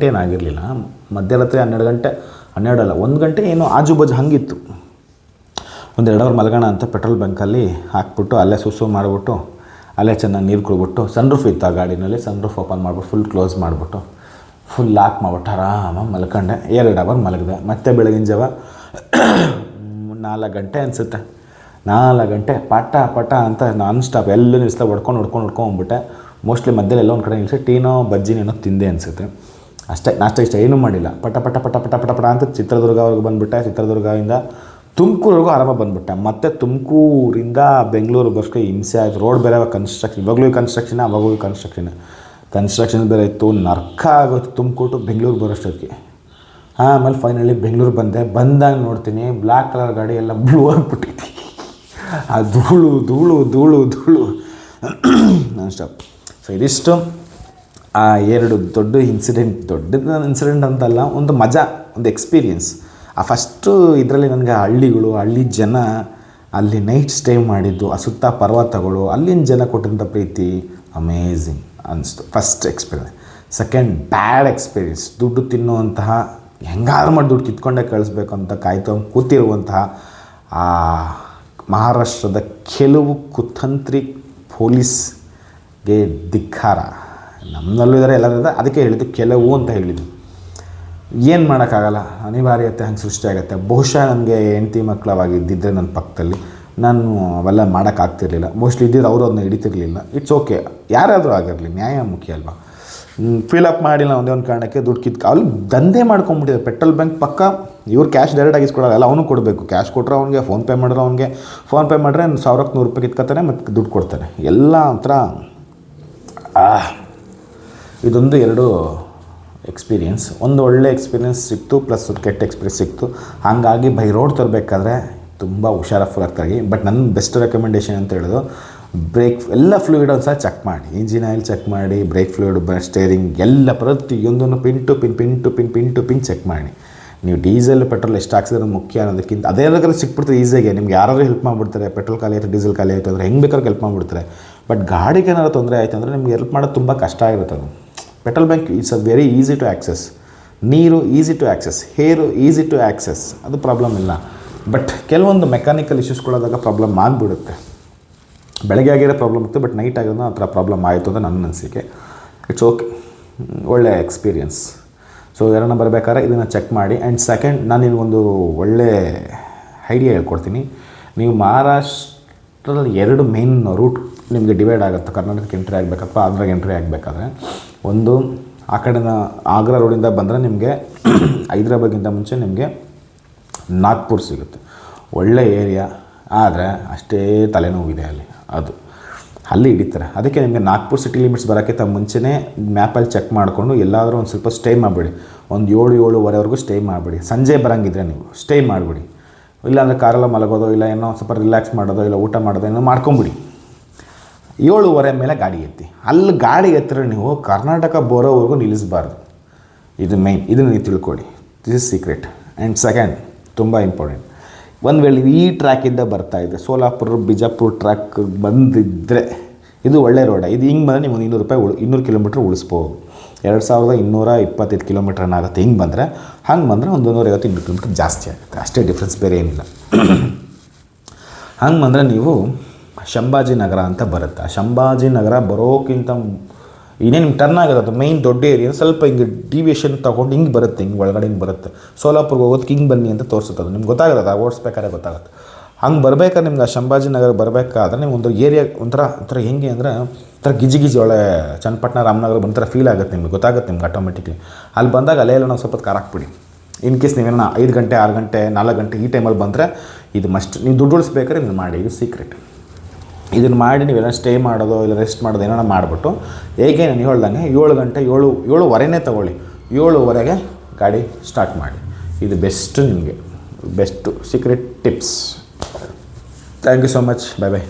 ಏನು ಆಗಿರಲಿಲ್ಲ. ಮಧ್ಯರಾತ್ರಿ 12 ಗಂಟೆ 12 ಅಲ್ಲ 1 ಗಂಟೆ ಏನೋ ಆಜು ಬಾಜು ಹಂಗಿತ್ತು. ಒಂದು 2 ಅವರ್ ಮಲಗೋಣ ಅಂತ ಪೆಟ್ರೋಲ್ ಬಂಕಲ್ಲಿ ಹಾಕ್ಬಿಟ್ಟು ಅಲ್ಲೇ ಸುಸು ಮಾಡಿಬಿಟ್ಟು ಅಲ್ಲೇ ಚೆನ್ನಾಗಿ ನೀರು ಕುಡಿಬಿಟ್ಟು ಸನ್ರೂಫ್ ಇತ್ತು ಆ ಗಾಡಿನಲ್ಲಿ, ಸನ್ರೂಫ್ ಓಪನ್ ಮಾಡಿಬಿಟ್ಟು ಫುಲ್ ಕ್ಲೋಸ್ ಮಾಡಿಬಿಟ್ಟು ಫುಲ್ ಲಾಕ್ ಮಾಡಿಬಿಟ್ಟು ಆರಾಮಾಗಿ ಮಲ್ಕೊಂಡೆ. 2 ಅವರ್ ಮಲಗಿದೆ. ಮತ್ತೆ ಬೆಳಗಿನ ಜಾವ 4 ಗಂಟೆ ಅನಿಸುತ್ತೆ, 4 ಗಂಟೆ ಪಟ ಅಂತ ನಾನ್ ಸ್ಟಾಪ್ ಎಲ್ಲೂ ನಿಲ್ಲಿಸ್ತಾ ಹೊಡ್ಕೊಂಡು ಹೋಗ್ಬಿಟ್ಟೆ. ಮೋಸ್ಟ್ಲಿ ಮಧ್ಯದಲ್ಲಿ ಎಲ್ಲೋ ಒಂದು ಕಡೆ ನಿಲ್ಲಿಸಿ ಟೀನೋ ಬಜ್ಜಿನೇನೋ ತಿಂದೆ ಅನಿಸುತ್ತೆ. ಅಷ್ಟೇ, ನಾಷ್ಟ ಇಷ್ಟ ಏನೂ ಮಾಡಿಲ್ಲ. ಪಟ ಅಂತ ಚಿತ್ರದುರ್ಗವರೆಗೂ ಬಂದುಬಿಟ್ಟೆ. ಚಿತ್ರದುರ್ಗದಿಂದ ತುಮಕೂರಿಗೂ ಆರಾಮಾಗಿ ಬಂದುಬಿಟ್ಟೆ. ಮತ್ತು ತುಮಕೂರಿಂದ ಬೆಂಗಳೂರು ಬಸ್ಗೆ ಹಿಂಸೆ ಆಯಿತು. ರೋಡ್ ಬೇರೆ ಕನ್ಸ್ಟ್ರಕ್ಷನ್, ಇವಾಗಲೂ ಕನ್ಸ್ಟ್ರಕ್ಷನ್, ಅವಾಗೂ ಕನ್ಸ್ಟ್ರಕ್ಷನ್ ಬೇರೆ ಇತ್ತು. ನರ್ಕ ಆಗೋದು ತುಮಕೂರು ಟು ಬೆಂಗಳೂರು ಬರೋಷ್ಟೊತ್ತಿಗೆ. ಆಮೇಲೆ ಫೈನಲಿ ಬೆಂಗಳೂರು ಬಂದಾಗ ನೋಡ್ತೀನಿ ಬ್ಲ್ಯಾಕ್ ಕಲರ್ ಗಾಡಿ ಎಲ್ಲ ಬ್ಲೂ ಆಗಿಬಿಟ್ಟೈತಿ. ಆ ಧೂಳು ನಾನ್ ಸ್ಟಾಪ್. ಸೊ ಇದಿಷ್ಟು ಆ 2 ದೊಡ್ಡ ಇನ್ಸಿಡೆಂಟ್ ಅಂತಲ್ಲ, ಒಂದು ಮಜಾ, ಒಂದು ಎಕ್ಸ್ಪೀರಿಯೆನ್ಸ್. ಆ ಫಸ್ಟು ಇದರಲ್ಲಿ ನನಗೆ ಹಳ್ಳಿ ಜನ, ಅಲ್ಲಿ ನೈಟ್ ಸ್ಟೇ ಮಾಡಿದ್ದು, ಆ ಸುತ್ತ ಪರ್ವತಗಳು, ಅಲ್ಲಿನ ಜನ ಕೊಟ್ಟಂಥ ಪ್ರೀತಿ ಅಮೇಝಿಂಗ್ ಅನ್ನಿಸ್ತು. First experience. ಸೆಕೆಂಡ್ ಬ್ಯಾಡ್ ಎಕ್ಸ್ಪೀರಿಯೆನ್ಸ್, ದುಡ್ಡು ತಿನ್ನುವಂತಹ, ಹೆಂಗಾದ್ರೂ ಮಾಡಿ ದುಡ್ಡು ಕಿತ್ಕೊಂಡೇ ಕಳಿಸ್ಬೇಕು ಅಂತ ಕೂತಿರುವಂತಹ ಆ ಮಹಾರಾಷ್ಟ್ರದ ಕೆಲವು ಕುತಂತ್ರಿ ಪೊಲೀಸ್ಗೆ ಧಿಕ್ಕಾರ. ನಮ್ಮಲ್ಲೂ ಇದ್ದಾರೆ, ಎಲ್ಲರೂ ಇದ್ದಾರೆ, ಅದಕ್ಕೆ ಹೇಳಿದ್ದು ಕೆಲವು ಅಂತ ಹೇಳಿದ್ದು. ಏನು ಮಾಡೋಕ್ಕಾಗಲ್ಲ, ಅನಿವಾರ್ಯತೆ ಹಂಗೆ ಸೃಷ್ಟಿಯಾಗುತ್ತೆ. ಬಹುಶಃ ನನಗೆ ಹೆಂಡತಿ ಮಕ್ಕಳವಾಗಿದ್ದಿದ್ದರೆ ನನ್ನ ಪಕ್ಕದಲ್ಲಿ ನಾನು ಅವೆಲ್ಲ ಮಾಡೋಕ್ಕಾಗ್ತಿರ್ಲಿಲ್ಲ. ಮೋಸ್ಟ್ಲಿ ಇದ್ದಿದ್ದು ಅವರು ಅದನ್ನ ಹಿಡಿತಿರ್ಲಿಲ್ಲ. ಇಟ್ಸ್ ಓಕೆ, ಯಾರಾದರೂ ಆಗಿರಲಿ, ನ್ಯಾಯ ಮುಖ್ಯ ಅಲ್ವಾ. ಫಿಲಪ್ ಮಾಡಿಲ್ಲ ಒಂದೇ ಒಂದು ಕಾರಣಕ್ಕೆ ದುಡ್ಡು ಅಲ್ಲಿ ದಂಧೆ ಮಾಡ್ಕೊಂಬಿಟ್ಟಿದೆ. ಪೆಟ್ರೋಲ್ ಬಂಕ್ ಪಕ್ಕ ಇವ್ರು ಕ್ಯಾಶ್ ಡೈರೆಕ್ಟ್ ಇಸ್ಕೊಡಲ್ಲ, ಎಲ್ಲ ಅವನು ಕೊಡಬೇಕು. ಕ್ಯಾಶ್ ಕೊಟ್ಟರೆ ಅವ್ನಿಗೆ, ಫೋನ್ಪೇ ಮಾಡಿದ್ರೆ ಅವ್ನಿಗೆ, ಫೋನ್ಪೇ ಮಾಡಿದ್ರೆ 1,000ಕ್ಕೆ 100 ರೂಪಾಯಿ ಕಿತ್ಕೊತಾನೆ ಮತ್ತು ದುಡ್ಡು ಕೊಡ್ತಾನೆ. ಎಲ್ಲ ಒಂಥರ ಇದೊಂದು 2 ಎಕ್ಸ್ಪೀರಿಯೆನ್ಸ್. ಒಂದು ಒಳ್ಳೆ ಎಕ್ಸ್ಪೀರಿಯೆನ್ಸ್ ಸಿಕ್ತು, ಪ್ಲಸ್ ಒಂದು ಕೆಟ್ಟ ಎಕ್ಸ್ಪೀರಿಯೆನ್ಸ್ ಸಿಕ್ತು. ಹಾಗಾಗಿ ಬೈ ರೋಡ್ ತರಬೇಕಾದ್ರೆ ತುಂಬ ಹುಷಾರಾಗಿ. ಬಟ್ ನನ್ನ ಬೆಸ್ಟ್ ರೆಕಮೆಂಡೇಷನ್ ಅಂತ ಹೇಳೋದು, ಬ್ರೇಕ್ ಎಲ್ಲ ಫ್ಲೂಯಿಡ್ ಒಂದು ಸಲ ಚೆಕ್ ಮಾಡಿ, ಇಂಜಿನ್ ಆಯಿಲ್ ಚೆಕ್ ಮಾಡಿ, ಬ್ರೇಕ್ ಫ್ಲೂಯಿಡ್, ಸ್ಟೇರಿಂಗ್ ಎಲ್ಲ ಪ್ರತಿಯೊಂದನ್ನು ಪಿನ್ ಟು ಪಿನ್ ಚೆಕ್ ಮಾಡಿ. ನೀವು ಡೀಸೆಲ್ ಪೆಟ್ರೋಲ್ ಎಷ್ಟು ಹಾಕ್ಸಿದ್ರೆ ಮುಖ್ಯ ಅನ್ನೋದಕ್ಕಿಂತ ಅದೇ ಬೇಕಾದ್ರೆ ಸಿಕ್ಬಿಡ್ತಾರೆ ಈಸಿಯಾಗಿ. ನಿಮ್ಗೆ ಯಾರಾದರೂ ಹೆಲ್ಪ್ ಮಾಡಿಬಿಡ್ತಾರೆ. ಪೆಟ್ರೋಲ್ ಖಾಲಿ ಆಯಿತು, ಡೀಸೆಲ್ ಖಾಲಿ ಆಯಿತು ಅಂದರೆ ಹೆಂಗೆ ಬೇಕಾದ್ರೂ ಹೆಲ್ಪ್ ಮಾಡಿಬಿಡ್ತಾರೆ. ಬಟ್ ಗಾಡಿಗೆ ಏನಾದ್ರು ತೊಂದರೆ ಆಯಿತು ಅಂದರೆ ನಿಮ್ಗೆ ಹೆಲ್ಪ್ ಮಾಡೋದು ತುಂಬ ಕಷ್ಟ ಆಗಿರುತ್ತೆ. ಅದು petrol bunk it's a very easy to access. ನೀರು easy to access, air easy to access, ಅದು ಪ್ರಾಬ್ಲಮ್ ಇಲ್ಲ. ಬಟ್ ಕೆಲವೊಂದು ಮೆಕ್ಯಾನಿಕಲ್ ಇಶ್ಯೂಸ್ಗಳಾದಾಗ ಪ್ರಾಬ್ಲಮ್ ಆಗಿಬಿಡುತ್ತೆ. ಬೆಳಗ್ಗೆ ಆಗಿರೋ ಪ್ರಾಬ್ಲಮ್ ಇತ್ತು, ಬಟ್ ನೈಟ್ ಆಗಿರೋದು ಆ ಥರ ಪ್ರಾಬ್ಲಮ್ ಆಯಿತು ಅಂತ ನನ್ನ ಅನಿಸಿಕೆ. ಇಟ್ಸ್ ಓಕೆ, ಒಳ್ಳೆ ಎಕ್ಸ್ಪೀರಿಯೆನ್ಸ್. ಸೊ ಯಾರನ್ನ ಬರಬೇಕಾದ್ರೆ ಇದನ್ನು ಚೆಕ್ ಮಾಡಿ. ಆ್ಯಂಡ್ ಸೆಕೆಂಡ್, ನಾನು ನಿಮಗೊಂದು ಒಳ್ಳೆ ಐಡಿಯಾ ಹೇಳ್ಕೊಡ್ತೀನಿ. ನೀವು ಮಹಾರಾಷ್ಟ್ರದಲ್ಲಿ 2 ಮೇನ್ ರೂಟ್ ನಿಮಗೆ ಡಿವೈಡ್ ಆಗುತ್ತೆ. ಕರ್ನಾಟಕಕ್ಕೆ ಎಂಟ್ರಿ ಆಗಬೇಕಪ್ಪ, ಆಂಧ್ರಕ್ಕೆ ಎಂಟ್ರಿ ಆಗಬೇಕಾದ್ರೆ ಒಂದು ಆ ಕಡೆನ ಆಗ್ರಾ ರೋಡಿಂದ ಬಂದರೆ ನಿಮಗೆ ಹೈದ್ರಾಬಾದ್ಗಿಂತ ಮುಂಚೆ ನಿಮಗೆ ನಾಗ್ಪುರ್ ಸಿಗುತ್ತೆ. ಒಳ್ಳೆ ಏರಿಯಾ, ಆದರೆ ಅಷ್ಟೇ ತಲೆನೋವಿದೆ ಅಲ್ಲಿ ಹಿಡಿತಾರೆ. ಅದಕ್ಕೆ ನಿಮಗೆ ನಾಗ್ಪುರ್ ಸಿಟಿ ಲಿಮಿಟ್ಸ್ ಬರೋಕ್ಕಿಂತ ಮುಂಚೆನೇ ಮ್ಯಾಪಲ್ಲಿ ಚೆಕ್ ಮಾಡಿಕೊಂಡು ಎಲ್ಲಾದರೂ ಒಂದು ಸ್ವಲ್ಪ ಸ್ಟೇ ಮಾಡಿಬಿಡಿ. ಒಂದು 7-7:30ವರೆಗೂ ಸ್ಟೇ ಮಾಡಿಬಿಡಿ. ಸಂಜೆ ಬರೋಂಗಿದ್ರೆ ನೀವು ಸ್ಟೇ ಮಾಡಿಬಿಡಿ. ಇಲ್ಲಾಂದರೆ ಕಾರೆಲ್ಲ ಮಲಗೋದು, ಇಲ್ಲ ಏನೋ ಸ್ವಲ್ಪ ರಿಲ್ಯಾಕ್ಸ್ ಮಾಡೋದು, ಇಲ್ಲ ಊಟ ಮಾಡೋದು ಏನೋ ಮಾಡ್ಕೊಂಬಿಡಿ. 7:30 ಮೇಲೆ ಗಾಡಿ ಎತ್ತಿ. ಅಲ್ಲಿ ಗಾಡಿ ಎತ್ತಿದ್ರೆ ನೀವು ಕರ್ನಾಟಕ ಬರೋವರೆಗೂ ನಿಲ್ಲಿಸಬಾರ್ದು. ಇದು ಮೇಯ್ನ್, ಇದನ್ನು ನೀವು ತಿಳ್ಕೊಳ್ಳಿ. This is secret. And second, ತುಂಬ ಇಂಪಾರ್ಟೆಂಟ್, ಒಂದು ವೇಳೆ ಈ ಟ್ರ್ಯಾಕಿಂದ ಬರ್ತಾಯಿದ್ದೆ, ಸೋಲಾಪುರ ಬಿಜಾಪುರ ಟ್ರ್ಯಾಕ್ ಬಂದಿದ್ದರೆ ಇದು ಒಳ್ಳೆ ರೋಡ. ಇದು ಹಿಂಗೆ ಬಂದರೆ ನೀವು 200 ಕಿಲೋಮೀಟ್ರ್ ಉಳಿಸ್ಬೋದು. 2225 ಕಿಲೋಮೀಟ್ರ್ ಆಗುತ್ತೆ. ಹಿಂಗೆ ಬಂದರೆ ಒಂದು 150 ಕಿಲೋಮೀಟ್ರ್ ಜಾಸ್ತಿ ಆಗುತ್ತೆ. ಅಷ್ಟೇ ಡಿಫ್ರೆನ್ಸ್, ಬೇರೆ ಏನಿಲ್ಲ. ಹಂಗೆ ಬಂದರೆ ನೀವು ಶಂಭಾಜಿನಗರ ಅಂತ ಬರುತ್ತೆ. ಆ ಶಂಭಾಜಿನಗರ ಬರೋಕ್ಕಿಂತ ಇನ್ನೇ ನಿಮ್ಗೆ ಟರ್ನ್ ಆಗುತ್ತೆ. ಅದು ಮೈನ್ ದೊಡ್ಡ ಏರಿಯಾ, ಸ್ವಲ್ಪ ಹಿಂಗೆ ಡಿವಿಯೇಷನ್ ತೊಗೊಂಡು ಹಿಂಗೆ ಬರುತ್ತೆ, ಹಿಂಗೆ ಒಳಗಡೆ ಹಿಂಗೆ ಬರುತ್ತೆ. ಸೋಲಾಪುರ್ಗೆ ಹೋಗೋದಕ್ಕೆ ಹಿಂಗೆ ಬನ್ನಿ ಅಂತ ತೋರಿಸುತ್ತೆ. ನಿಮ್ಗೆ ಗೊತ್ತಾಗುತ್ತೆ, ಓಡಿಸ್ಬೇಕಾದ್ರೆ ಗೊತ್ತಾಗುತ್ತೆ. ಹಂಗೆ ಬರ್ಬೇಕಾದ್ರೆ ನಿಮ್ಗೆ ಆ ಶಂಭಾಜಿನಗರ ಬರಬೇಕಾದ್ರೆ ನೀವು ಒಂದು ಏರಿಯಾ ಒಂಥರ ಹೆಂಗೆ ಅಂದರೆ ಒಂಥರ ಗಿಜಿ ಒಳ್ಳೆ ಚನ್ನಪಟ್ಟಣ ರಾಮನಗರ ಒಂಥರ ಫೀಲ್ ಆಗುತ್ತೆ. ನಿಮ್ಗೆ ಗೊತ್ತಾಗುತ್ತೆ ನಿಮ್ಗೆ ಆಟೋಮೆಟಿಕ್ಲಿ. ಅಲ್ಲಿ ಬಂದಾಗ ಅಲ್ಲೆಲ್ಲ ನಾವು ಸ್ವಲ್ಪ ಕಾರ್ ಹಾಕ್ಬಿಡಿ. ಇನ್ ಕೇಸ್ ನೀವೇನೋ 5 ಗಂಟೆ 6 ಗಂಟೆ 4 ಗಂಟೆ ಈ ಟೈಮಲ್ಲಿ ಬಂದರೆ ಇದು ಮಸ್ಟ್. ನೀವು ದುಡ್ಡು ಉಳಿಸ್ಬೇಕಾದ್ರೆ ಇದನ್ನು ಮಾಡಿ, ಇದು ಸೀಕ್ರೆಟ್. ಇದನ್ನು ಮಾಡಿ ನೀವೆಲ್ಲ ಸ್ಟೇ ಮಾಡೋದು ಇಲ್ಲ ರೆಸ್ಟ್ ಮಾಡೋದು ಏನೋ ಮಾಡಿಬಿಟ್ಟು ಹೇಗೆ ನಾನು ಹೇಳ್ದಂಗೆ 7 ಗಂಟೆ 7:30 ತೊಗೊಳ್ಳಿ. 7:30ಗೆ ಗಾಡಿ ಸ್ಟಾರ್ಟ್ ಮಾಡಿ. ಇದು ಬೆಸ್ಟು, ನಿಮಗೆ best secret tips. Thank you so much. Bye bye.